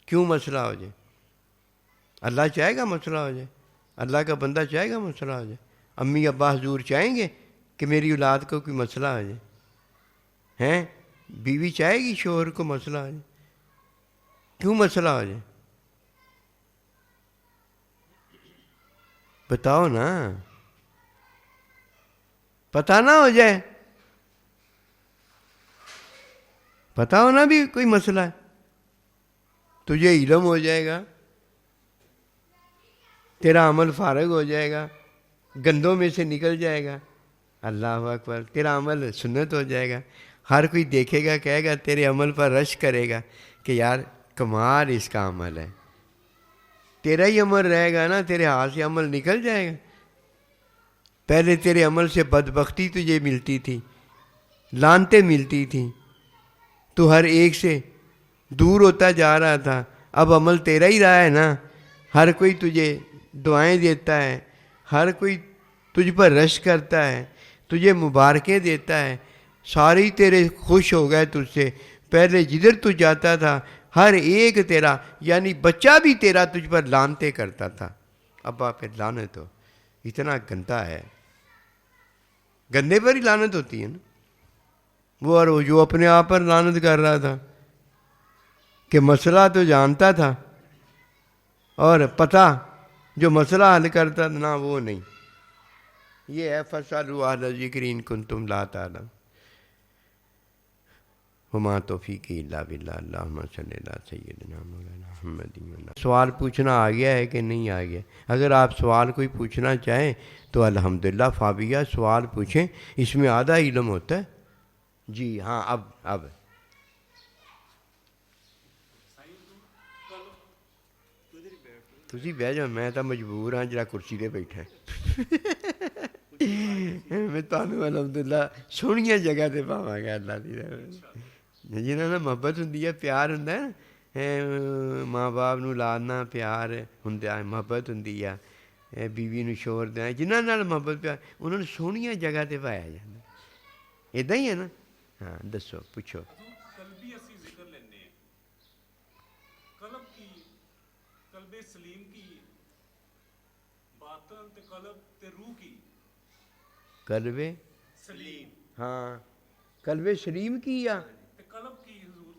کیوں مسئلہ ہو جائے؟ اللہ چاہے گا مسئلہ ہو جائے؟ اللہ کا بندہ چاہے گا مسئلہ ہو جائے؟ امی ابا حضور چاہیں گے کہ میری اولاد کو کوئی مسئلہ ہو جائے؟ ہیں؟ بیوی چاہے گی شوہر کو مسئلہ ہو جائے؟ کیوں مسئلہ ہو جائے؟ بتاؤ نا، پتہ نہ ہو جائے، پتہ ہونا بھی کوئی مسئلہ ہے، تجھے علم ہو جائے گا، تیرا عمل فارغ ہو جائے گا، گندوں میں سے نکل جائے گا، اللہ اکبر، تیرا عمل سنت ہو جائے گا، ہر کوئی دیکھے گا کہے گا تیرے عمل پر رشک کرے گا کہ یار کمال اس کا عمل ہے، تیرا ہی عمل رہے گا نا، تیرے ہاتھ سے عمل نکل جائے گا۔ پہلے تیرے عمل سے بدبختی تجھے ملتی تھی، لعنتیں ملتی تھیں، تو ہر ایک سے دور ہوتا جا رہا تھا، اب عمل تیرا ہی رہا ہے نا، ہر کوئی تجھے دعائیں دیتا ہے، ہر کوئی تجھ پر رشک کرتا ہے، تجھے مبارکیں دیتا ہے، سارے تیرے خوش ہو گئے تجھ سے۔ پہلے جدھر تو جاتا تھا ہر ایک تیرا، یعنی بچہ بھی تیرا تجھ پر لعنتیں کرتا تھا، ابا پہ لعنت ہو، اتنا گندا ہے، گندے پر ہی لعنت ہوتی ہے نا۔ وہ اور جو اپنے آپ پر لعنت کر رہا تھا کہ مسئلہ تو جانتا تھا اور پتہ جو مسئلہ حل کرتا تھا نا وہ نہیں۔ یہ ہے فَاسْأَلُوا أَهْلَ الذِّكْرِ إِن كُنتُمْ لَا تَعْلَمُونَ وَمَا تَوْفِيقِي إِلَّا بِاللَّهِ اللہم صلی علی سیدنا مولانا محمد۔ سوال پوچھنا آ گیا ہے کہ نہیں آ گیا؟ اگر آپ سوال کوئی پوچھنا چاہیں تو الحمدللہ فابیہ سوال پوچھیں، اس میں آدھا علم ہوتا ہے۔ جی ہاں، اب تسی بہ جاؤ، میں تو مجبور ہاں جڑا کرسی تے بیٹھا میں تانوں الحمدللہ سونیاں جگہ تے پاواں گا اللہ دی رحمت، جنہاں نال محبت ہوندی ہے، پیار ہوندا ہے، ماں باپ نوں لاڈنا پیار ہوندا ہے، محبت ہوندی ہے، بیوی نوں شوہر دا، جنہاں نال محبت پیار انہاں نوں سونیاں جگہ تے پایا جاندا، اداں ہی ہے نا؟ ہاں دسو، پوچھو۔ قلبی اسی ذکر لینے ہیں، قلب کی، قلب سلیم کی، باطن تے قلب تے روح کی، قلب سلیم، ہاں قلب سلیم کی یا تے قلب کی حضور،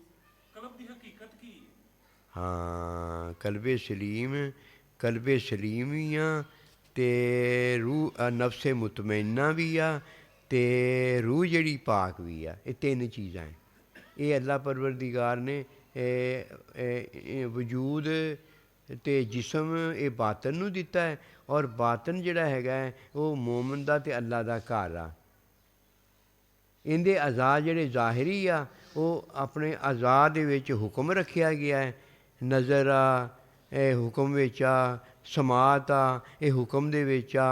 قلب دی حقیقت کی، ہاں قلب سلیم بھی آ تے روح نفس مطمئنہ بھی آ تے روح جڑی پاک بھی ہے، یہ تین چیزاں ہیں۔ یہ اللہ پروردگار نے وجود تے جسم یہ باطن نو دیتا ہے، اور باطن جڑا ہے وہ مومن دا تے اللہ دا گھر آ۔ اندے اعضاء جڑے ظاہری آ وہ اپنے اعضاء دے وچ حکم رکھیا گیا ہے، نظر آ حکم وچ آ، سماعت آ یہ حکم دے وچ آ،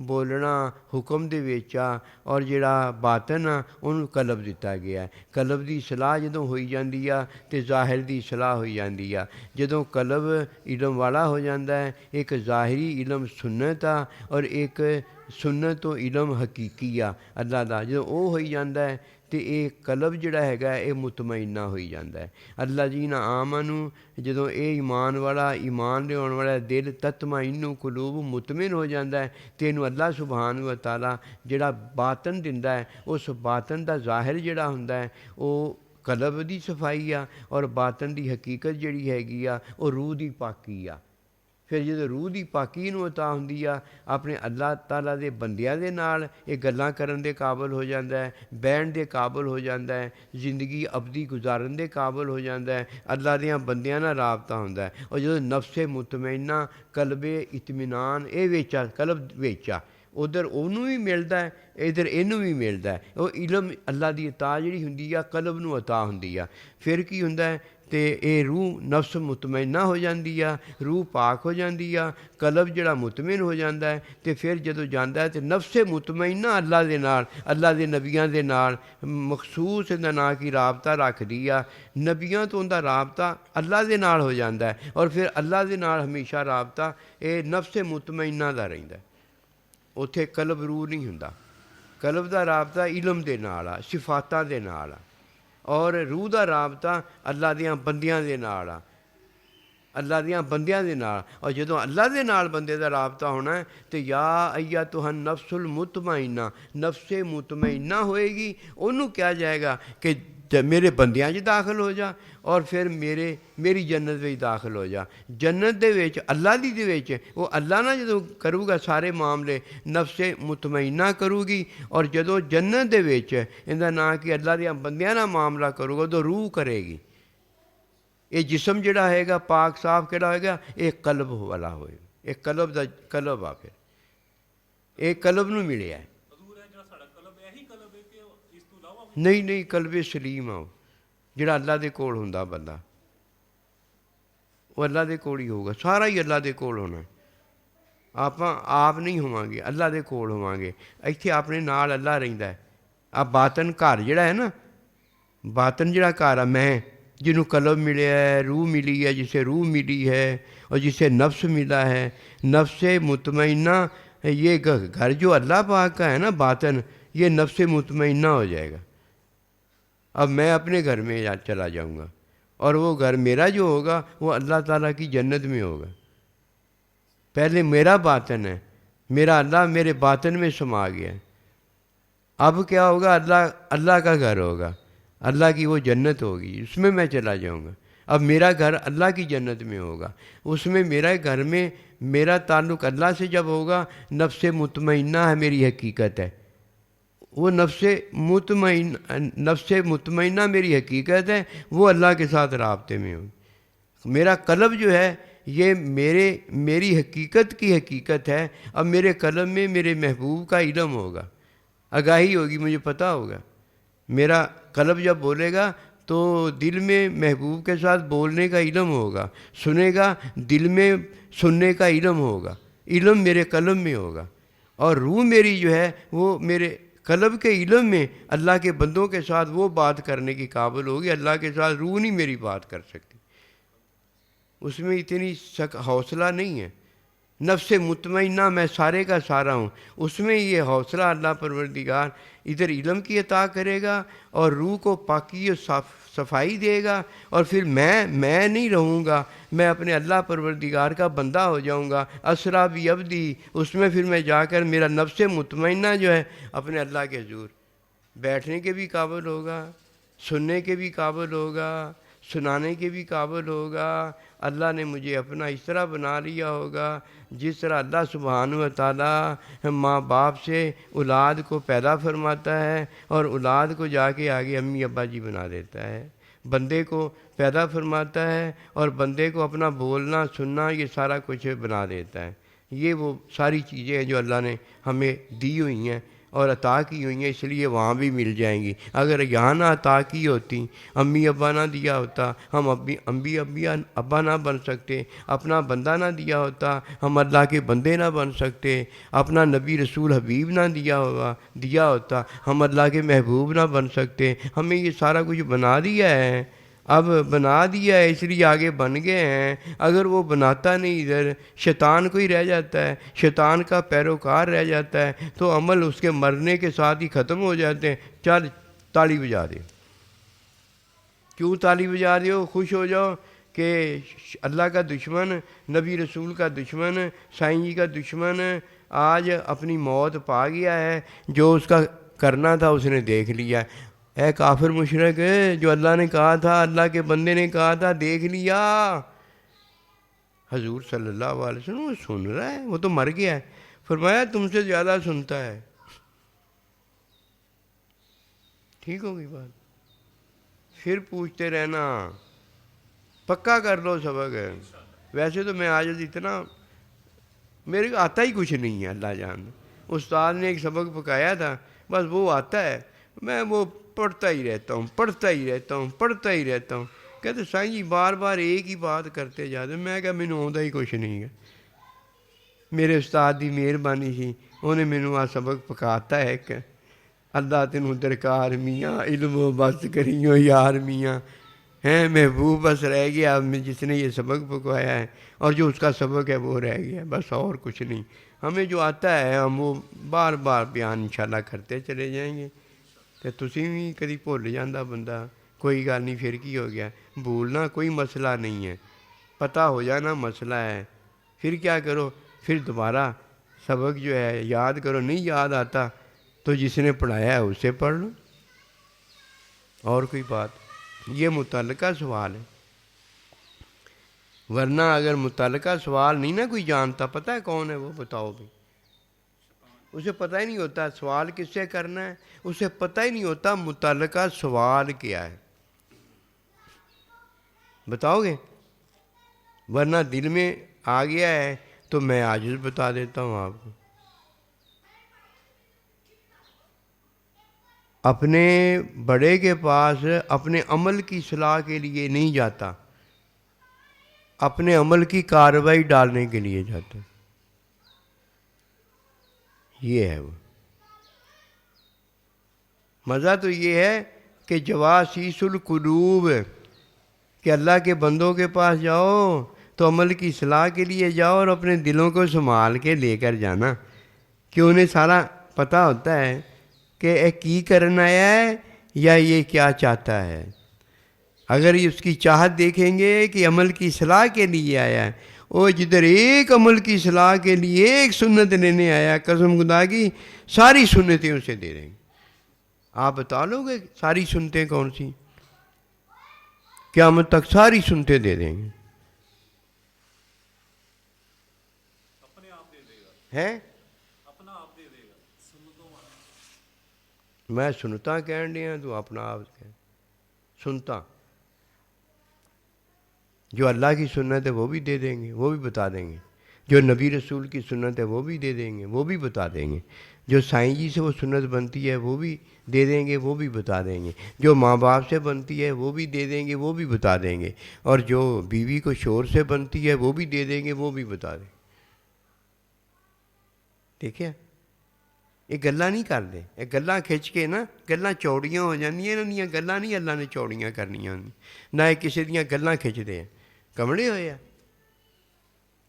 بولنا حکم دے وچ آ، اور جڑا باطن آ انہوں قلب دتا گیا ہے۔ قلب دی اصلاح جدوں ہوئی جاندی آ تے ظاہر دی اصلاح ہوئی جاندی آ۔ جدوں قلب علم والا ہو جاندا ہے، ایک ظاہری علم سنت آ اور ایک سنت تو علم حقیقی آ اللہ دا، جدوں وہ ہوئی جاندا ہے تے یہ قلب جڑا ہے یہ مطمئنہ ہوئی جاندا ہے۔ اللہ جی نا آمنو جدوں اے ایمان والا ایمان لے آنے والا دل تطمئن قلوب مطمئن ہو جاندا ہے تے اینوں اللہ سبحانہ و تعالیٰ جڑا باطن دیندا ہے، اس باطن دا ظاہر جڑا ہوندا ہے وہ قلب دی صفائی آ، اور باطن دی حقیقت جڑی ہیگی آ وہ روح دی پاکی آ۔ پھر جدوں روح دی پاکی نوں عطا ہوندی آ، اپنے اللہ تعالیٰ دے بندیاں دے نال یہ گلاں کرن دے قابل ہو جاندا ہے، بہن دے قابل ہو جاندا ہے، زندگی ابدی گزارن دے قابل ہو جاندا ہے، اللہ دیاں بندیاں نال رابطہ ہوندا ہے۔ اور جدوں نفس مطمئنہ قلب اطمینان یہ ویچا قلب ویچا ادھر انہوں بھی ملتا ہے، ادھر اینوں بھی ملتا ہے۔ وہ علم اللہ دی عطا جڑی ہوندی آ قلب نوں عطا ہوندی آ۔ پھر کی ہوندا ہے تے اے روح نفس مطمئنہ ہو جاندی آ، روح پاک ہو جاندی آ، قلب جڑا مطمئن ہو جاندا ہے تے پھر جدوں جاندا ہے تے نفس مطمئنہ اللہ دے نال، اللہ دے نبیاں دے نال مخصوص دا نا کی رابطہ رکھ دی آ۔ نبیاں تو اندا رابطہ اللہ دے نال ہو جاندا ہے، اور پھر اللہ دے نال ہمیشہ رابطہ اے نفس مطمئنہ دا رہندا ہے۔ اتھے قلب روح نہیں ہوندا، قلب دا رابطہ علم دے نال آ، صفاتاں دے نال آ، اور روح دا رابطہ اللہ دیاں بندیاں دے نال آ، اللہ دیاں بندیاں دے نال۔ اور جدوں اللہ دے نال بندے دا رابطہ ہونا ہے تو یا ایتھا النفس المطمئنہ، نفس مطمئنہ ہوئے گی، انہوں کیا جائے گا کہ میرے بندیاں چ داخل ہو جا، اور پھر میری جنت وچ داخل ہو جا۔ جنت دے وچ اللہ دی دے وچ وہ اللہ نہ جدوں کرو گا سارے معاملے نفس مطمئنہ کرو گی، اور جدوں جنت دے وچ اندا نا کہ اللہ دیاں بندیاں نال معاملہ کرو گا تو روح کرے گی۔ یہ جسم جڑا ہے گا پاک صاف کیڑا ہوئے گا، یہ قلب والا ہوئے گا، یہ قلب دا قلب آ، پھر یہ قلب نوں ملیا ہے۔ حضور ہے جڑا ساڈا قلب ہے، یہی قلب ہے کہ اس تو علاوہ نہیں قلب سلیم آؤ جڑا اللہ دے کول ہوندا بندہ، وہ اللہ دے کول ہی ہوگا، سارا ہی اللہ دے کول ہونا ہے۔ آپ نہیں ہوواں گے، اللہ دے کول ہوواں گے، ایتھے اپنے نال اللہ رہندا ہے۔ باطن گھر جڑا ہے نا، باطن جڑا گھر ہے میں جنہوں قلب ملیا ہے، روح ملی ہے، جسے روح ملی ہے اور جسے نفس ملا ہے، نفس مطمئنہ، یہ گھر جو اللہ پاک کا ہے نا باطن، یہ نفس مطمئنہ ہو جائے گا۔ اب میں اپنے گھر میں چلا جاؤں گا، اور وہ گھر میرا جو ہوگا وہ اللہ تعالیٰ کی جنت میں ہوگا۔ پہلے میرا باطن ہے، میرا اللہ میرے باطن میں سما گیا ہے۔ اب کیا ہوگا، اللہ کا گھر ہوگا، اللہ کی وہ جنت ہوگی، اس میں میں چلا جاؤں گا۔ اب میرا گھر اللہ کی جنت میں ہوگا، اس میں میرا گھر میں میرا تعلق اللہ سے جب ہوگا، نفس مطمئنہ ہے میری حقیقت ہے، وہ نفس مطمئنہ میری حقیقت ہے، وہ اللہ کے ساتھ رابطے میں ہوگی۔ میرا قلب جو ہے یہ میری حقیقت کی حقیقت ہے۔ اب میرے قلب میں میرے محبوب کا علم ہوگا، آگاہی ہوگی، مجھے پتہ ہوگا۔ میرا قلب جب بولے گا تو دل میں محبوب کے ساتھ بولنے کا علم ہوگا، سنے گا دل میں سننے کا علم ہوگا، علم میرے قلب میں ہوگا، اور روح میری جو ہے وہ میرے قلب کے علم میں اللہ کے بندوں کے ساتھ وہ بات کرنے کی قابل ہوگی۔ اللہ کے ساتھ روح نہیں میری بات کر سکتی، اس میں اتنی حوصلہ نہیں ہے۔ نفس مطمئنہ میں سارے کا سارا ہوں، اس میں یہ حوصلہ اللہ پروردگار ادھر علم کی عطا کرے گا، اور روح کو پاکی اور صفائی دے گا، اور پھر میں نہیں رہوں گا، میں اپنے اللہ پروردگار کا بندہ ہو جاؤں گا۔ اسرا بی عبدی، اس میں پھر میں جا کر میرا نفس مطمئنہ جو ہے اپنے اللہ کے حضور بیٹھنے کے بھی قابل ہوگا، سننے کے بھی قابل ہوگا، سنانے کے بھی قابل ہوگا، اللہ نے مجھے اپنا اس طرح بنا لیا ہوگا جس طرح اللہ سبحانہ و تعالیٰ ماں باپ سے اولاد کو پیدا فرماتا ہے اور اولاد کو جا کے آگے امی ابا جی بنا دیتا ہے، بندے کو پیدا فرماتا ہے اور بندے کو اپنا بولنا سننا یہ سارا کچھ بنا دیتا ہے۔ یہ وہ ساری چیزیں ہیں جو اللہ نے ہمیں دی ہوئی ہیں اور عطا کی ہوئی ہیں، اس لیے وہاں بھی مل جائیں گی۔ اگر یہاں نہ عطا کی ہوتی، امی ابا نہ دیا ہوتا، ہم ابا نہ بن سکتے، اپنا بندہ نہ دیا ہوتا، ہم اللہ کے بندے نہ بن سکتے، اپنا نبی رسول حبیب نہ دیا ہوتا، ہم اللہ کے محبوب نہ بن سکتے۔ ہمیں یہ سارا کچھ بنا دیا ہے، اب بنا دیا ہے اس لیے آگے بن گئے ہیں۔ اگر وہ بناتا نہیں، ادھر شیطان کو ہی رہ جاتا ہے، شیطان کا پیروکار رہ جاتا ہے، تو عمل اس کے مرنے کے ساتھ ہی ختم ہو جاتے ہیں۔ چل تالی بجا دے، کیوں تالی بجا دے ہو؟ خوش ہو جاؤ کہ اللہ کا دشمن، نبی رسول کا دشمن، سائیں جی کا دشمن آج اپنی موت پا گیا ہے، جو اس کا کرنا تھا اس نے دیکھ لیا۔ اے کافر مشرک، جو اللہ نے کہا تھا، اللہ کے بندے نے کہا تھا، دیکھ لیا۔ حضور صلی اللہ علیہ وسلم وہ سن رہا ہے، وہ تو مر گیا ہے۔ فرمایا تم سے زیادہ سنتا ہے۔ ٹھیک ہوگی بات؟ پھر پوچھتے رہنا، پکا کر لو سبق۔ ویسے تو میں آج اتنا میرے کو آتا ہی کچھ نہیں ہے، اللہ جان۔ استاد نے ایک سبق پکایا تھا، بس وہ آتا ہے، میں وہ پڑھتا ہی رہتا ہوں۔ کہتے سائیں جی بار بار ایک ہی بات کرتے جاتے۔ میں کہا مینوں آਉਂدا ہی کچھ نہیں ہے۔ میرے استاد دی مہربانی سی، انہیں مینوں آ سبق پکاتا ہے کہ اللہ تینوں درکار میاں، علم و بس کریوں یار میاں، ہیں محبوب بس رہ گیا جس نے یہ سبق پکوایا ہے، اور جو اس کا سبق ہے وہ رہ گیا، بس اور کچھ نہیں۔ ہمیں جو آتا ہے ہم وہ بار بار بیان انشاءاللہ کرتے چلے جائیں گے۔ تو تسی بھی کدی بھول جاندہ بندہ، کوئی گل نہیں، پھر کی ہو گیا؟ بھولنا کوئی مسئلہ نہیں ہے، پتہ ہو جانا مسئلہ ہے۔ پھر کیا کرو؟ پھر دوبارہ سبق جو ہے یاد کرو۔ نہیں یاد آتا تو جس نے پڑھایا ہے اسے پڑھ لو، اور کوئی بات۔ یہ متعلقہ سوال ہے، ورنہ اگر متعلقہ سوال نہیں نا کوئی جانتا، پتہ ہے کون ہے وہ؟ بتاؤ بھی۔ اسے پتہ ہی نہیں ہوتا سوال کس سے کرنا ہے، اسے پتہ ہی نہیں ہوتا متعلقہ سوال کیا ہے۔ بتاؤ گے؟ ورنہ دل میں آ گیا ہے تو میں عاجز بتا دیتا ہوں آپ کو۔ اپنے بڑے کے پاس اپنے عمل کی اصلاح کے لیے نہیں جاتا، اپنے عمل کی کارروائی ڈالنے کے لیے جاتا۔ یہ ہے وہ مزہ۔ تو یہ ہے کہ جواسیس القلوب، کہ اللہ کے بندوں کے پاس جاؤ تو عمل کی اصلاح کے لیے جاؤ اور اپنے دلوں کو سنبھال کے لے کر جانا، کہ انہیں سارا پتہ ہوتا ہے کہ یہ کی کرنا آیا ہے یا یہ کیا چاہتا ہے۔ اگر یہ اس کی چاہت دیکھیں گے کہ عمل کی اصلاح کے لیے آیا ہے، وہ جدھر ایک عمل کی اصلاح کے لیے ایک سنت لینے آیا، قسم خدا کی ساری سنتیں اسے دے دیں گے۔ آپ بتا لو گے ساری سنتیں کون سی؟ قیامت تک ساری سنتیں دے دیں گے۔ اپنے آپ دے دے گا، ہیں؟ اپنا آپ دے دے گا، سنتوں والا۔ میں سنتا کہن دیا، تو اپنا آپ سنتا۔ جو اللہ کی سنت ہے وہ بھی دے دیں گے، وہ بھی بتا دیں گے۔ جو نبی رسول کی سنت ہے وہ بھی دے دیں گے، وہ بھی بتا دیں گے۔ جو سائیں جی سے وہ سنت بنتی ہے وہ بھی دے دیں گے، وہ بھی بتا دیں گے۔ جو ماں باپ سے بنتی ہے وہ بھی دے دیں گے، وہ بھی بتا دیں گے۔ اور جو بیوی کو شوہر سے بنتی ہے وہ بھی دے دیں گے، وہ بھی بتا دیں گے۔ دیکھیں یہ گلاں نہیں کر دے، یہ گلاں کھچ کے نا گلاں چوڑیاں ہو جاندیاں، انہاں گلاں نہیں اللہ نے چوڑیاں کرنیاں، نہ یہ کسی دیاں گلاں کھچ دے ہیں، کمڑے ہوئے ہیں۔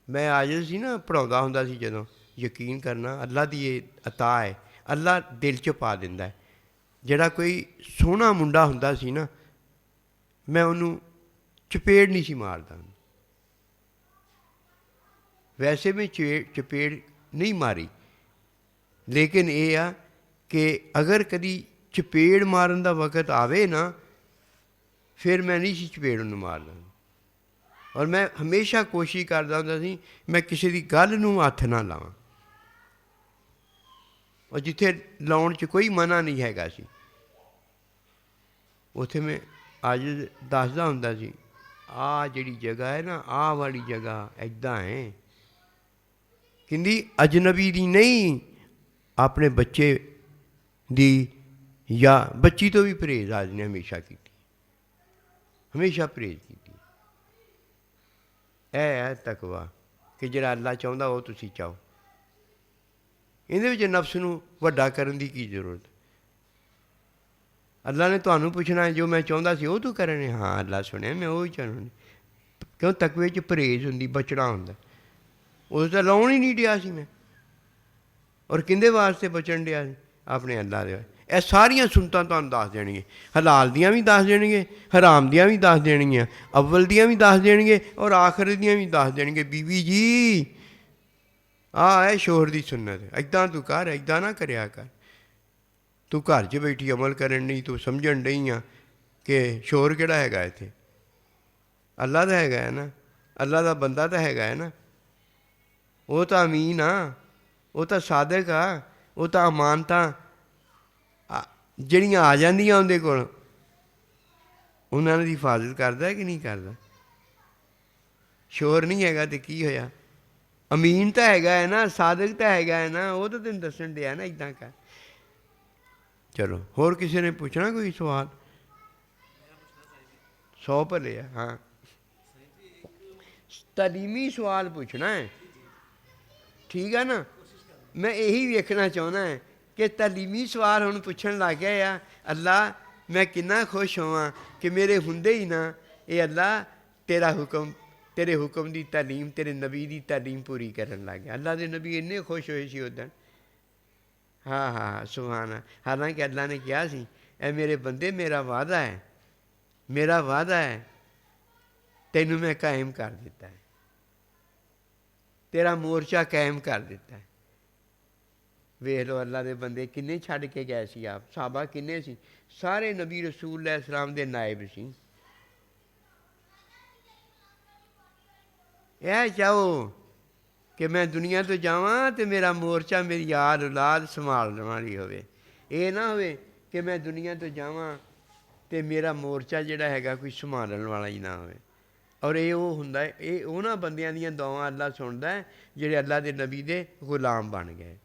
میں عاجز سی نا پڑھاਉਂدا ہوندا سی جدوں، یقین کرنا اللہ دی یہ عطا ہے، اللہ دل چ پا دیندا ہے۔ جڑا کوئی سوہنا منڈا ہوندا سی نا، میں انہوں چپیڑ نہیں سی ماردا، ویسے میں چپیڑ نہیں ماری، لیکن یہ آ کہ اگر کدی چپیڑ مارن دا وقت آوے نا پھر میں نہیں سی چپیڑ ਉਹਨੂੰ ਮਾਰਦਾ। ਔਰ ਮੈਂ ਹਮੇਸ਼ਾ ਕੋਸ਼ਿਸ਼ ਕਰਦਾ ਹੁੰਦਾ ਸੀ ਮੈਂ ਕਿਸੇ ਦੀ ਗੱਲ ਨੂੰ ਹੱਥ ਨਾ ਲਾਵਾਂ, ਔਰ ਜਿੱਥੇ ਲਾਉਣ 'ਚ ਕੋਈ ਮਨਾ ਨਹੀਂ ਹੈਗਾ ਸੀ ਉੱਥੇ ਮੈਂ ਅੱਜ ਦੱਸਦਾ ਹੁੰਦਾ ਸੀ ਆਹ ਜਿਹੜੀ ਜਗ੍ਹਾ ਹੈ ਨਾ, ਆਹ ਵਾਲੀ ਜਗ੍ਹਾ ਇੱਦਾਂ ਹੈ। ਕਹਿੰਦੀ ਅਜਨਬੀ ਦੀ ਨਹੀਂ, ਆਪਣੇ ਬੱਚੇ ਦੀ ਜਾਂ ਬੱਚੀ ਤੋਂ ਵੀ ਪਰਹੇਜ਼ ਆਜ ਨੇ ਹਮੇਸ਼ਾ ਕੀਤੀ, ਹਮੇਸ਼ਾ ਪਰਹੇਜ਼ ਕੀਤੀ। ਇਹ ਹੈ ਤਕਵਾ ਕਿ ਜਿਹੜਾ ਅੱਲਾ ਚਾਹੁੰਦਾ ਉਹ ਤੁਸੀਂ ਚਾਹੋ। ਇਹਦੇ ਵਿੱਚ ਨਫਸ ਨੂੰ ਵੱਡਾ ਕਰਨ ਦੀ ਕੀ ਜ਼ਰੂਰਤ? ਅੱਲਾ ਨੇ ਤੁਹਾਨੂੰ ਪੁੱਛਣਾ ਜੋ ਮੈਂ ਚਾਹੁੰਦਾ ਸੀ ਉਹ ਤੂੰ ਕਰਨੇ। ਹਾਂ ਅੱਲਾ ਸੁਣਿਆ, ਮੈਂ ਉਹ ਹੀ ਚਾਹੁੰਦਾ। ਕਿਉਂ? ਤਕਵੇ 'ਚ ਪਰਹੇਜ਼ ਹੁੰਦੀ, ਬਚਣਾ ਹੁੰਦਾ। ਉਸ ਦਾ ਲਾਉਣ ਹੀ ਨਹੀਂ ਡਿਆ ਸੀ ਮੈਂ। ਔਰ ਕਿਹਦੇ ਵਾਸਤੇ ਬਚਣ ਡਿਆ ਸੀ? ਆਪਣੇ ਅੱਲਾ ਦੇ। ਇਹ ਸਾਰੀਆਂ ਸੁਨਤਾਂ ਤੁਹਾਨੂੰ ਦੱਸ ਦੇਣਗੇ, ਹਲਾਲ ਦੀਆਂ ਵੀ ਦੱਸ ਦੇਣਗੇ, ਹਰਾਮ ਦੀਆਂ ਵੀ ਦੱਸ ਦੇਣਗੀਆਂ, ਅਵਲ ਦੀਆਂ ਵੀ ਦੱਸ ਦੇਣਗੇ ਔਰ ਆਖਰ ਦੀਆਂ ਵੀ ਦੱਸ ਦੇਣਗੇ। ਬੀਬੀ ਜੀ ਆਹ ਹੈ ਸ਼ੋਹਰ ਦੀ ਸੁਨਤ, ਇੱਦਾਂ ਤੂੰ ਕਰ, ਇੱਦਾਂ ਨਾ ਕਰਿਆ ਕਰ। ਤੂੰ ਘਰ 'ਚ ਬੈਠੀ ਅਮਲ ਕਰਨ ਨਹੀਂ, ਤੂੰ ਸਮਝਣ ਡਈ ਆ ਕਿ ਸ਼ੋਹਰ ਕਿਹੜਾ ਹੈਗਾ ਇੱਥੇ? ਅੱਲਾ ਦਾ ਹੈਗਾ ਹੈ ਨਾ, ਅੱਲਾ ਦਾ ਬੰਦਾ ਤਾਂ ਹੈਗਾ ਹੈ ਨਾ। ਉਹ ਤਾਂ ਅਮੀਨ ਆ, ਉਹ ਤਾਂ ਸਾਦਕ ਆ, ਉਹ ਤਾਂ ਅਮਾਨਤਾਂ ਜਿਹੜੀਆਂ ਆ ਜਾਂਦੀਆਂ ਉਹਦੇ ਕੋਲ ਉਹਨਾਂ ਦੀ ਹਿਫਾਜ਼ਤ ਕਰਦਾ ਕਿ ਨਹੀਂ ਕਰਦਾ? ਸ਼ੋਰ ਨਹੀਂ ਹੈਗਾ ਤੇ ਕੀ ਹੋਇਆ? ਅਮੀਨ ਤਾਂ ਹੈਗਾ ਹੈ ਨਾ, ਸਾਦਕ ਤਾਂ ਹੈਗਾ ਹੈ ਨਾ, ਉਹ ਤਾਂ ਤੈਨੂੰ ਦੱਸਣ ਡਿਆ ਨਾ ਇੱਦਾਂ ਕਰ। ਚਲੋ ਹੋਰ ਕਿਸੇ ਨੇ ਪੁੱਛਣਾ ਕੋਈ ਸਵਾਲ? 100 ਭਲੇ ਆ। ਹਾਂ ਤਾਲੀਮੀ ਸਵਾਲ ਪੁੱਛਣਾ ਹੈ, ਠੀਕ ਹੈ ਨਾ? ਮੈਂ ਇਹੀ ਵੇਖਣਾ ਚਾਹੁੰਦਾ ਹੈ ਕਿ ਤਾਲੀਮੀ ਸਵਾਲ ਹੁਣ ਪੁੱਛਣ ਲੱਗ ਗਏ ਆ। ਅੱਲਾ ਮੈਂ ਕਿੰਨਾ ਖੁਸ਼ ਹੋਵਾਂ ਕਿ ਮੇਰੇ ਹੁੰਦੇ ਹੀ ਨਾ ਇਹ ਅੱਲਾ ਤੇਰਾ ਹੁਕਮ, ਤੇਰੇ ਹੁਕਮ ਦੀ ਤਾਲੀਮ, ਤੇਰੇ ਨਬੀ ਦੀ ਤਾਲੀਮ ਪੂਰੀ ਕਰਨ ਲੱਗ ਗਿਆ। ਅੱਲਾ ਦੇ ਨਬੀ ਇੰਨੇ ਖੁਸ਼ ਹੋਏ ਸੀ ਉੱਦਣ। ਹਾਂ ਹਾਂ ਸੁਭਾਨ। ਹਾਲਾਂਕਿ ਅੱਲਾ ਨੇ ਕਿਹਾ ਸੀ ਇਹ ਮੇਰੇ ਬੰਦੇ ਮੇਰਾ ਵਾਅਦਾ ਹੈ, ਮੇਰਾ ਵਾਅਦਾ ਹੈ, ਤੈਨੂੰ ਮੈਂ ਕਾਇਮ ਕਰ ਦਿੱਤਾ ਹੈ, ਤੇਰਾ ਮੋਰਚਾ ਕਾਇਮ ਕਰ ਦਿੱਤਾ ਹੈ। ਵੇਖ ਲਓ ਅੱਲਾ ਦੇ ਬੰਦੇ ਕਿੰਨੇ ਛੱਡ ਕੇ ਗਏ ਸੀ ਆਪ। ਸਾਹਬਾ ਕਿੰਨੇ ਸੀ? ਸਾਰੇ ਨਬੀ ਰਸੂਲ ਅਲੈਹਿ ਸਲਾਮ ਦੇ ਨਾਇਬ ਸੀ। ਇਹ ਚਾਹੋ ਕਿ ਮੈਂ ਦੁਨੀਆ ਤੋਂ ਜਾਵਾਂ ਅਤੇ ਮੇਰਾ ਮੋਰਚਾ ਮੇਰੀ ਯਾਦ ਔਲਾਦ ਸੰਭਾਲਣ ਵਾਲੀ ਹੋਵੇ। ਇਹ ਨਾ ਹੋਵੇ ਕਿ ਮੈਂ ਦੁਨੀਆ ਤੋਂ ਜਾਵਾਂ ਅਤੇ ਮੇਰਾ ਮੋਰਚਾ ਜਿਹੜਾ ਹੈਗਾ ਕੋਈ ਸੰਭਾਲਣ ਵਾਲਾ ਹੀ ਨਾ ਹੋਵੇ। ਔਰ ਇਹ ਉਹ ਹੁੰਦਾ, ਇਹ ਉਹਨਾਂ ਬੰਦਿਆਂ ਦੀਆਂ ਦੁਆਵਾਂ ਅੱਲਾ ਸੁਣਦਾ ਹੈ ਜਿਹੜੇ ਅੱਲਾ ਦੇ ਨਬੀ ਦੇ ਗੁਲਾਮ ਬਣ ਗਏ।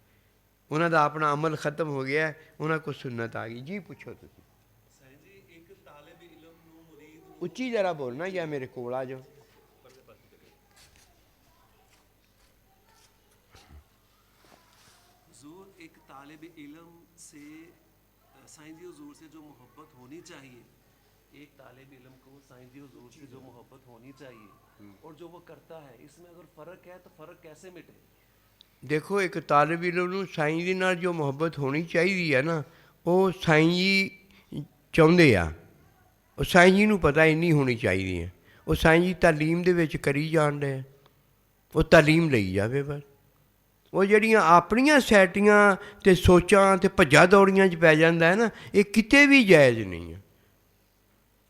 ਉਹਨਾਂ ਦਾ ਆਪਣਾ ਅਮਲ ਖਤਮ ਹੋ ਗਿਆ, ਉਹਨਾਂ ਕੋਲ ਸੁਨਤ ਆ ਗਈ। ਜੀ ਪੁੱਛੋ ਤੁਸੀਂ। ਉੱਚੀ ਜ਼ਰਾ ਬੋਲਣਾ ਜਾਂ ਮੇਰੇ ਕੋਲ ਆ ਜਾਓ। ایک طالب علم سے سائنسی حضور سے جو محبت ہونی چاہیے، ایک طالب علم کو سائنسی حضور سے جو محبت ہونی چاہیے اور جو وہ کرتا ہے، اس میں اگر فرق ہے تو فرق کیسے مٹے؟ ਦੇਖੋ ਇੱਕ ਤਾਲਿਬ ਇਲਮ ਨੂੰ ਸਾਈਂ ਦੇ ਨਾਲ ਜੋ ਮੁਹੱਬਤ ਹੋਣੀ ਚਾਹੀਦੀ ਹੈ ਨਾ, ਉਹ ਸਾਈਂ ਜੀ ਚਾਹੁੰਦੇ ਆ। ਉਹ ਸਾਈਂ ਜੀ ਨੂੰ ਪਤਾ ਇੰਨੀ ਹੋਣੀ ਚਾਹੀਦੀ ਹੈ। ਉਹ ਸਾਈਂ ਜੀ ਤਾਲੀਮ ਦੇ ਵਿੱਚ ਕਰੀ ਜਾਣ ਰਹੇ, ਉਹ ਤਾਲੀਮ ਲਈ ਜਾਵੇ ਬਸ। ਉਹ ਜਿਹੜੀਆਂ ਆਪਣੀਆਂ ਸੈਟੀਆਂ ਅਤੇ ਸੋਚਾਂ ਅਤੇ ਭੱਜਾ ਦੌੜੀਆਂ 'ਚ ਪੈ ਜਾਂਦਾ ਹੈ ਨਾ, ਇਹ ਕਿਤੇ ਵੀ ਜਾਇਜ਼ ਨਹੀਂ ਹੈ।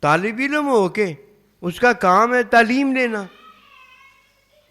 ਤਾਲਿਬ ਇਲਮ ਹੋ ਕੇ ਉਸਕਾ ਕਾਮ ਹੈ ਤਾਲੀਮ ਦੇਣਾ।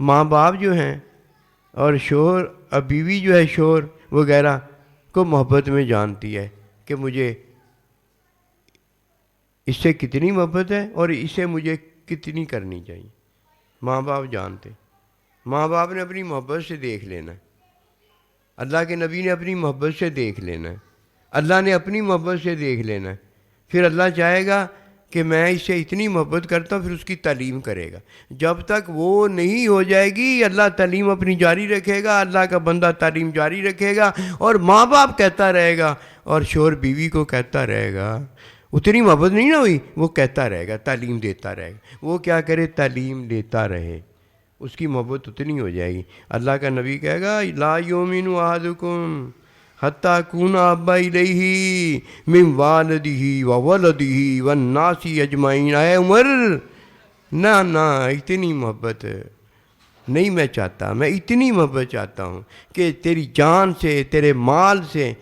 ماں باپ جو ہیں اور شوہر اور بیوی جو ہے شوہر وغیرہ کو محبت میں جانتی ہے کہ مجھے اس سے کتنی محبت ہے اور اسے مجھے کتنی کرنی چاہیے. ماں باپ جانتے. ماں باپ نے اپنی محبت سے دیکھ لینا ہے. اللہ کے نبی نے اپنی محبت سے دیکھ لینا ہے. اللہ نے اپنی محبت سے دیکھ لینا ہے. پھر اللہ چاہے گا کہ میں اس سے اتنی محبت کرتا ہوں، پھر اس کی تعلیم کرے گا. جب تک وہ نہیں ہو جائے گی اللہ تعلیم اپنی جاری رکھے گا، اللہ کا بندہ تعلیم جاری رکھے گا، اور ماں باپ کہتا رہے گا اور شوہر بیوی کو کہتا رہے گا. اتنی محبت نہیں نہ ہوئی، وہ کہتا رہے گا، تعلیم دیتا رہے گا. وہ کیا کرے؟ تعلیم دیتا رہے، اس کی محبت اتنی ہو جائے گی. اللہ کا نبی کہے گا لا یؤمن احدکم حتی اکون احب الیہ من والدہ وولدہ والناس اجمعین. اے عمر، نہ اتنی محبت نہیں میں چاہتا. میں اتنی محبت چاہتا ہوں کہ تیری جان سے، تیرے مال سے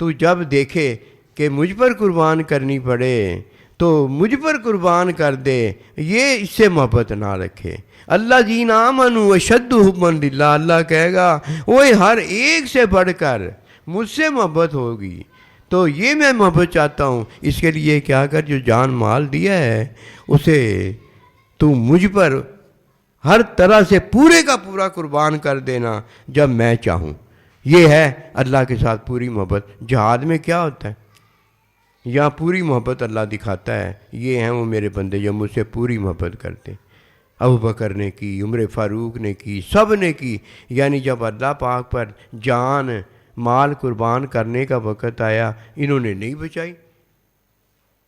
تو جب دیکھے کہ مجھ پر قربان کرنی پڑے تو مجھ پر قربان کر دے. یہ اس سے محبت نہ رکھے. اللہ جین آمنوا اشد حبا للہ. اللہ کہے گا وہ ہر ایک سے بڑھ کر مجھ سے محبت ہوگی. تو یہ میں محبت چاہتا ہوں. اس کے لیے کیا کر، جو جان مال دیا ہے اسے تو مجھ پر ہر طرح سے پورے کا پورا قربان کر دینا جب میں چاہوں. یہ ہے اللہ کے ساتھ پوری محبت. جہاد میں کیا ہوتا ہے؟ یہاں پوری محبت اللہ دکھاتا ہے. یہ ہیں وہ میرے بندے جو مجھ سے پوری محبت کرتے. ابو بکر نے کی، عمر فاروق نے کی، سب نے کی. یعنی جب اللہ پاک پر جان مال قربان کرنے کا وقت آیا انہوں نے نہیں بچائی.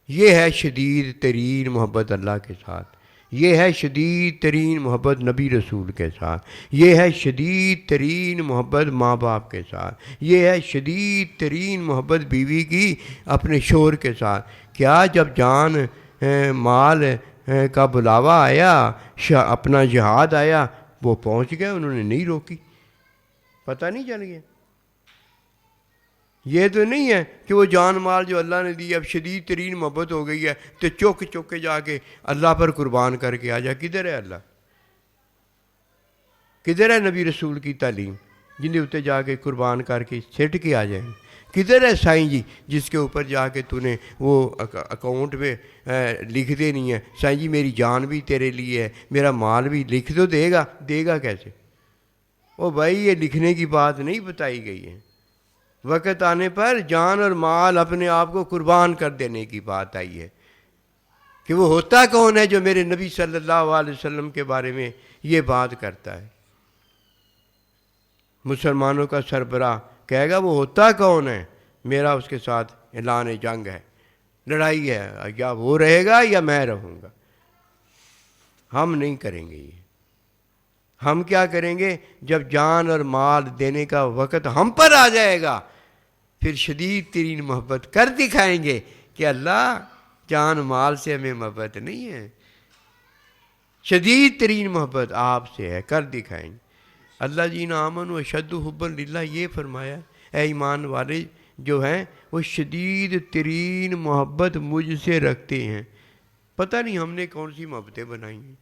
یہ ہے شدید ترین محبت اللہ کے ساتھ. یہ ہے شدید ترین محبت نبی رسول کے ساتھ. یہ ہے شدید ترین محبت ماں باپ کے ساتھ. یہ ہے شدید ترین محبت بیوی کی اپنے شوہر کے ساتھ. کیا جب جان مال کا بلاوا آیا، اپنا جہاد آیا، وہ پہنچ گئے، انہوں نے نہیں روکی. پتہ نہیں چل گیا. یہ تو نہیں ہے کہ وہ جان مال جو اللہ نے دی اب شدید ترین محبت ہو گئی ہے تو چوک کے جا کے اللہ پر قربان کر کے آ جا. کدھر ہے اللہ؟ کدھر ہے نبی رسول کی تعلیم جن اتنے جا کے قربان کر کے سٹ کے آ جائیں؟ کدھر ہے سائیں جی جس کے اوپر جا کے تو نے وہ اکاؤنٹ میں لکھ دے نہیں ہے سائیں جی میری جان بھی تیرے لیے ہے، میرا مال بھی. لکھ تو دے گا کیسے؟ او بھائی یہ لکھنے کی بات نہیں بتائی گئی ہے. وقت آنے پر جان اور مال اپنے آپ کو قربان کر دینے کی بات آئی ہے. کہ وہ ہوتا کون ہے جو میرے نبی صلی اللہ علیہ وسلم کے بارے میں یہ بات کرتا ہے؟ مسلمانوں کا سربراہ کہے گا وہ ہوتا کون ہے؟ میرا اس کے ساتھ اعلان جنگ ہے، لڑائی ہے، یا وہ رہے گا یا میں رہوں گا. ہم نہیں کریں گے یہ. ہم کیا کریں گے؟ جب جان اور مال دینے کا وقت ہم پر آ جائے گا پھر شدید ترین محبت کر دکھائیں گے کہ اللہ جان مال سے ہمیں محبت نہیں ہے، شدید ترین محبت آپ سے ہے، کر دکھائیں گے. اللہ جی آمنوا اشد حبا للہ یہ فرمایا اے ایمان والے جو ہیں وہ شدید ترین محبت مجھ سے رکھتے ہیں. پتہ نہیں ہم نے کون سی محبتیں بنائی ہیں.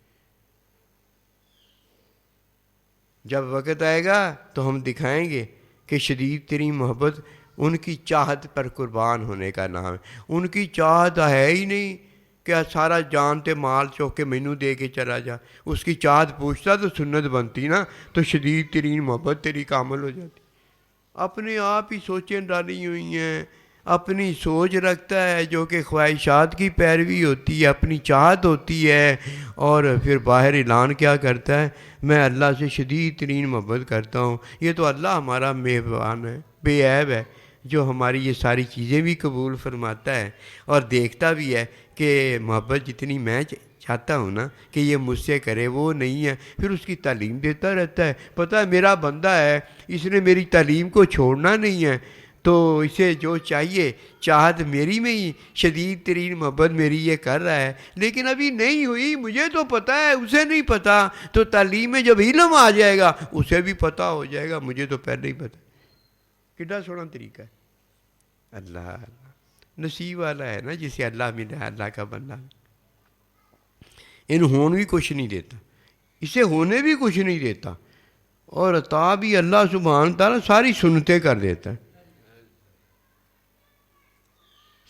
جب وقت آئے گا تو ہم دکھائیں گے کہ شدید ترین محبت ان کی چاہت پر قربان ہونے کا نام ہے. ان کی چاہت ہے ہی نہیں کہ سارا جانتے مال چوک کے مینو دے کے چلا جا. اس کی چاہت پوچھتا تو سنت بنتی نا، تو شدید ترین محبت تیری کامل ہو جاتی. اپنے آپ ہی سوچیں ڈالی ہوئی ہیں، اپنی سوچ رکھتا ہے جو کہ خواہشات کی پیروی ہوتی ہے، اپنی چاہت ہوتی ہے، اور پھر باہر اعلان کیا کرتا ہے میں اللہ سے شدید ترین محبت کرتا ہوں. یہ تو اللہ ہمارا مہربان ہے، بے عیب ہے، جو ہماری یہ ساری چیزیں بھی قبول فرماتا ہے اور دیکھتا بھی ہے کہ محبت جتنی میں چاہتا ہوں نا کہ یہ مجھ سے کرے وہ نہیں ہے. پھر اس کی تعلیم دیتا رہتا ہے. پتہ ہے میرا بندہ ہے، اس نے میری تعلیم کو چھوڑنا نہیں ہے، تو اسے جو چاہیے چاہت میری میں ہی شدید ترین محبت میری یہ کر رہا ہے، لیکن ابھی نہیں ہوئی. مجھے تو پتہ ہے، اسے نہیں پتہ. تو تعلیم میں جب علم آ جائے گا اسے بھی پتہ ہو جائے گا، مجھے تو پہلے ہی پتہ. کتنا سونا طریقہ ہے. اللہ نصیب والا ہے نا جسے اللہ ملا، اللہ کا بندہ. ان ہون بھی کچھ نہیں دیتا. اسے ہونے بھی کچھ نہیں دیتا، اور عطا بھی اللہ سبحانہ تعالیٰ ساری سنتیں کر دیتا ہے،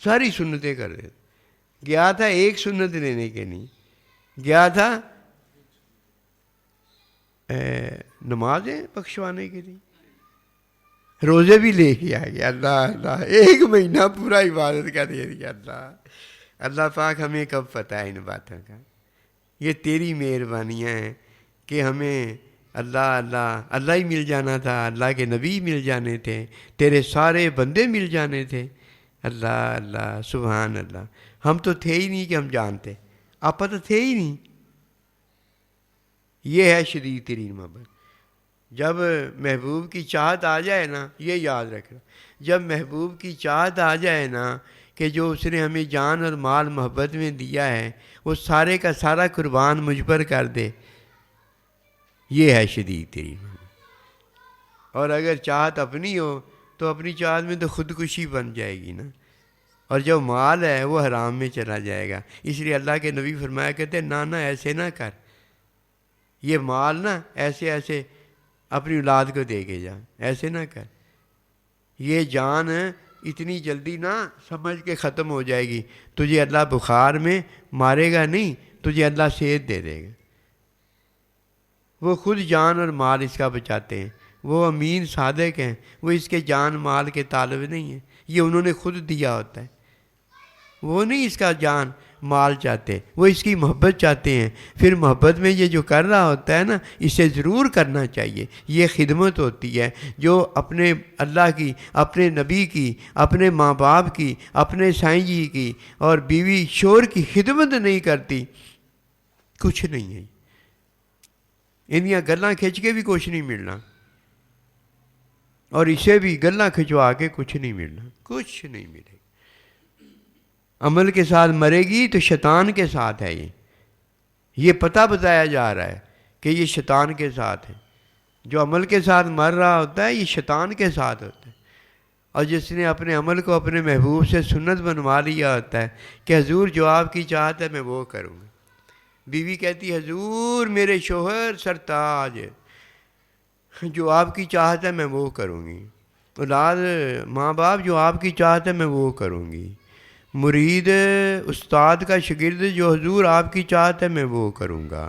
ساری سنتیں کر دیتا. گیا تھا ایک سنت لینے کے نہیں، گیا تھا نمازیں بخشوانے کے لیے، روزے بھی لے کے آ گیا. اللہ اللہ، 1 مہینہ پورا عبادت کا دے دیا. اللہ پاک ہمیں کب پتہ ہے ان باتوں کا. یہ تیری مہربانیاں ہیں کہ ہمیں اللہ ہی مل جانا تھا، اللہ کے نبی مل جانے تھے، تیرے سارے بندے مل جانے تھے. اللہ سبحان اللہ. ہم تو تھے ہی نہیں کہ ہم جانتے، آپ تو تھے ہی نہیں. یہ ہے شدید ترین محبت. جب محبوب کی چاہت آ جائے نا، یہ یاد رکھنا، جب محبوب کی چاہت آ جائے نا کہ جو اس نے ہمیں جان اور مال محبت میں دیا ہے وہ سارے کا سارا قربان مجھ پر کر دے، یہ ہے شدید ترین محبت. اور اگر چاہت اپنی ہو تو اپنی چاہت میں تو خودکشی بن جائے گی نا، اور جو مال ہے وہ حرام میں چلا جائے گا. اس لیے اللہ کے نبی فرمایا کرتے نہ ایسے نہ کر، یہ مال نا ایسے اپنی اولاد کو دے کے جا، ایسے نہ کر. یہ جان اتنی جلدی نہ سمجھ کے ختم ہو جائے گی. تجھے اللہ بخار میں مارے گا نہیں، تجھے اللہ صحت دے دے گا. وہ خود جان اور مال اس کا بچاتے ہیں، وہ امین صادق ہیں، وہ اس کے جان مال کے طالب نہیں ہیں. یہ انہوں نے خود دیا ہوتا ہے، وہ نہیں اس کا جان مال چاہتے، وہ اس کی محبت چاہتے ہیں. پھر محبت میں یہ جو کر رہا ہوتا ہے نا، اسے ضرور کرنا چاہیے. یہ خدمت ہوتی ہے جو اپنے اللہ کی، اپنے نبی کی، اپنے ماں باپ کی، اپنے سائیں جی کی اور بیوی شور کی خدمت نہیں کرتی، کچھ نہیں ہے. انہیاں گلاں کھچ کے بھی کچھ نہیں ملنا، اور اسے بھی گلاں کھچوا کے کچھ نہیں ملنا، کچھ نہیں ملے. عمل کے ساتھ مرے گی تو شیطان کے ساتھ ہے. یہ پتہ بتایا جا رہا ہے کہ یہ شیطان کے ساتھ ہے. جو عمل کے ساتھ مر رہا ہوتا ہے یہ شیطان کے ساتھ ہوتا ہے. اور جس نے اپنے عمل کو اپنے محبوب سے سنت بنوا لیا ہوتا ہے کہ حضور جو آپ کی چاہت ہے میں وہ کروں گا. بیوی کہتی حضور میرے شوہر سرتاج، جو آپ کی چاہت ہے میں وہ کروں گی. اولاد ماں باپ جو آپ کی چاہت ہے میں وہ کروں گی. مرید استاد کا شاگرد جو حضور آپ کی چاہت ہے میں وہ کروں گا.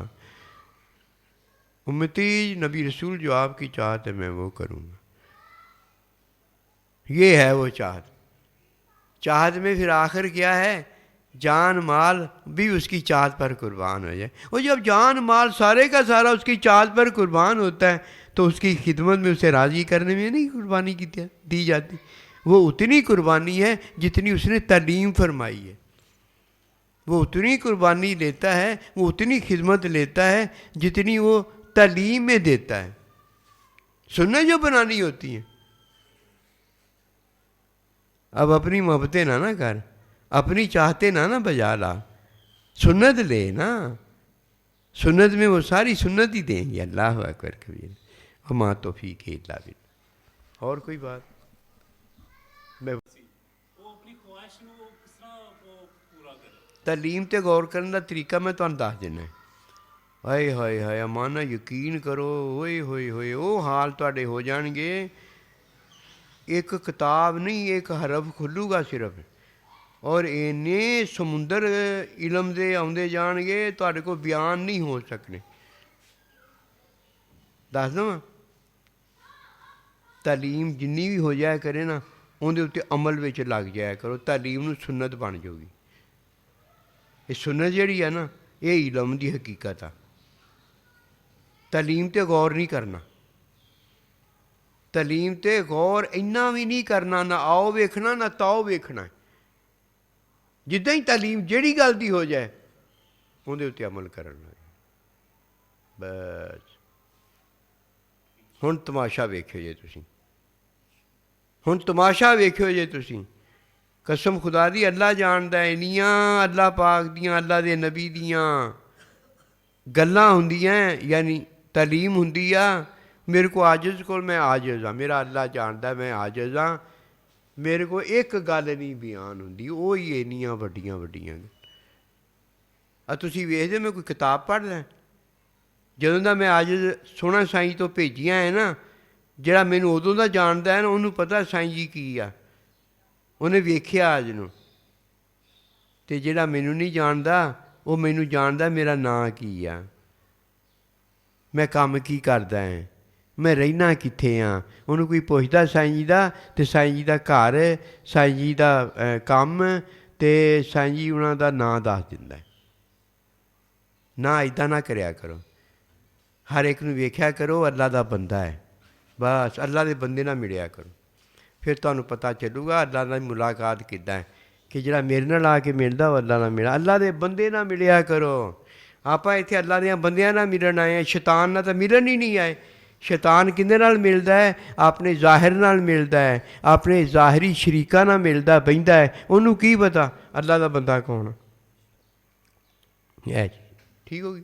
امتی نبی رسول جو آپ کی چاہت ہے میں وہ کروں گا. یہ ہے وہ چاہت. چاہت میں پھر آخر کیا ہے؟ جان مال بھی اس کی چاہت پر قربان ہو جائے. اور جب جان مال سارے کا سارا اس کی چاہت پر قربان ہوتا ہے تو اس کی خدمت میں اسے راضی کرنے میں نہیں قربانی دی جاتی. وہ اتنی قربانی ہے جتنی اس نے تعلیم فرمائی ہے. وہ اتنی قربانی لیتا ہے، وہ اتنی خدمت لیتا ہے جتنی وہ تعلیم میں دیتا ہے. سنت جو بنانی ہوتی ہیں. اب اپنی محبتیں نہ کر، اپنی چاہتے نہ بجا لا، سنت لے نا. سنت میں وہ ساری سنت ہی دیں گے. اللہ اکبر کبیر وما توفیق الا باللہ. اور کوئی بات؟ وہ اپنی خواہش کو کس طرح پورا کرے؟ تعلیم تے غور کرنے کا طریقہ میں تمہیں دس دینا. ہائے ہائے ہائے امانا یقین کرو، ہوئے ہوئے ہوئے وہ حال تواڈے ہو جان گے. ایک کتاب نہیں، ایک حرف کھلو گا صرف، اور اینے سمندر علم دے آندے جان گے تواڈے کو بیان نہیں ہو سکنے. دس دوں تعلیم جنی بھی ہو جایا کرے نا اندر اتنے عمل وچ لگ جایا کرو. تعلیم نو سنت بن جاؤ گی. یہ سنت جہی ہے نا یہ علم دی حقیقت ہے. تعلیم تے غور نہیں کرنا، تعلیم تے غور اینا بھی نہیں کرنا، نہ آؤ ویکھنا نہ تاؤ ویکھنا. جدیں ہی تعلیم جہی گل دی ہو جائے اندر اتنے عمل کرنا. بس ہن تماشا ویکھو جے تسی، ہن تماشا ویکھو جے تسی. قسم خدا دی اللہ جاندا ہے انیاں اللہ پاک دیاں اللہ دے نبی دیاں گلاں ہوندیاں، یعنی تعلیم ہوندی آ. میرے کو عاجز کو میں عاجز ہاں، میرا اللہ جاندا ہے میں عاجز ہاں. میرے کو ایک گل نہیں بیان ہوندی، وہی انیاں وڈیاں وڈیاں. تسی ویکھدے میں کوئی کتاب پڑھ لیں، ਜਦੋਂ ਦਾ ਮੈਂ ਅੱਜ ਸੋਹਣਾ ਸਾਈਂ ਤੋਂ ਭੇਜੀਆਂ ਹੈ ਨਾ, ਜਿਹੜਾ ਮੈਨੂੰ ਉਦੋਂ ਦਾ ਜਾਣਦਾ ਹੈ ਨਾ, ਉਹਨੂੰ ਪਤਾ ਸਾਈਂ ਜੀ ਕੀ ਆ, ਉਹਨੇ ਵੇਖਿਆ ਅੱਜ ਨੂੰ। ਅਤੇ ਜਿਹੜਾ ਮੈਨੂੰ ਨਹੀਂ ਜਾਣਦਾ ਉਹ ਮੈਨੂੰ ਜਾਣਦਾ ਮੇਰਾ ਨਾਂ ਕੀ ਆ, ਮੈਂ ਕੰਮ ਕੀ ਕਰਦਾ ਹੈ, ਮੈਂ ਰਹਿਣਾ ਕਿੱਥੇ ਹਾਂ। ਉਹਨੂੰ ਕੋਈ ਪੁੱਛਦਾ ਸਾਈਂ ਜੀ ਦਾ, ਅਤੇ ਸਾਈਂ ਜੀ ਦਾ ਘਰ, ਸਾਈਂ ਜੀ ਦਾ ਕੰਮ, ਅਤੇ ਸਾਈਂ ਜੀ ਉਹਨਾਂ ਦਾ ਨਾਂ ਦੱਸ ਦਿੰਦਾ। ਨਾ ਇੱਦਾਂ ਨਾ ਕਰਿਆ ਕਰੋ, ਹਰ ਇੱਕ ਨੂੰ ਵੇਖਿਆ ਕਰੋ ਅੱਲਾ ਦਾ ਬੰਦਾ ਹੈ, ਬਸ ਅੱਲਾ ਦੇ ਬੰਦੇ ਨਾਲ ਮਿਲਿਆ ਕਰੋ, ਫਿਰ ਤੁਹਾਨੂੰ ਪਤਾ ਚੱਲੂਗਾ ਅੱਲਾ ਨਾਲ ਮੁਲਾਕਾਤ ਕਿੱਦਾਂ ਹੈ। ਕਿ ਜਿਹੜਾ ਮੇਰੇ ਨਾਲ ਆ ਕੇ ਮਿਲਦਾ ਉਹ ਅੱਲਾ ਨਾਲ ਮਿਲਿਆ, ਅੱਲਾ ਦੇ ਬੰਦੇ ਨਾਲ ਮਿਲਿਆ ਕਰੋ। ਆਪਾਂ ਇੱਥੇ ਅੱਲਾ ਦੀਆਂ ਬੰਦਿਆਂ ਨਾਲ ਮਿਲਣ ਆਏ ਹਾਂ, ਸ਼ੈਤਾਨ ਨਾਲ ਤਾਂ ਮਿਲਣ ਹੀ ਨਹੀਂ ਆਏ। ਸ਼ੈਤਾਨ ਕਿਹਦੇ ਨਾਲ ਮਿਲਦਾ ਹੈ? ਆਪਣੇ ਜ਼ਾਹਿਰ ਨਾਲ ਮਿਲਦਾ ਹੈ, ਆਪਣੇ ਜ਼ਾਹਿਰੀ ਸ਼ਰੀਕਾਂ ਨਾਲ ਮਿਲਦਾ ਬਹਿੰਦਾ ਹੈ। ਉਹਨੂੰ ਕੀ ਪਤਾ ਅੱਲਾ ਦਾ ਬੰਦਾ ਕੌਣ ਹੈ। ਠੀਕ ਹੋ ਗਈ।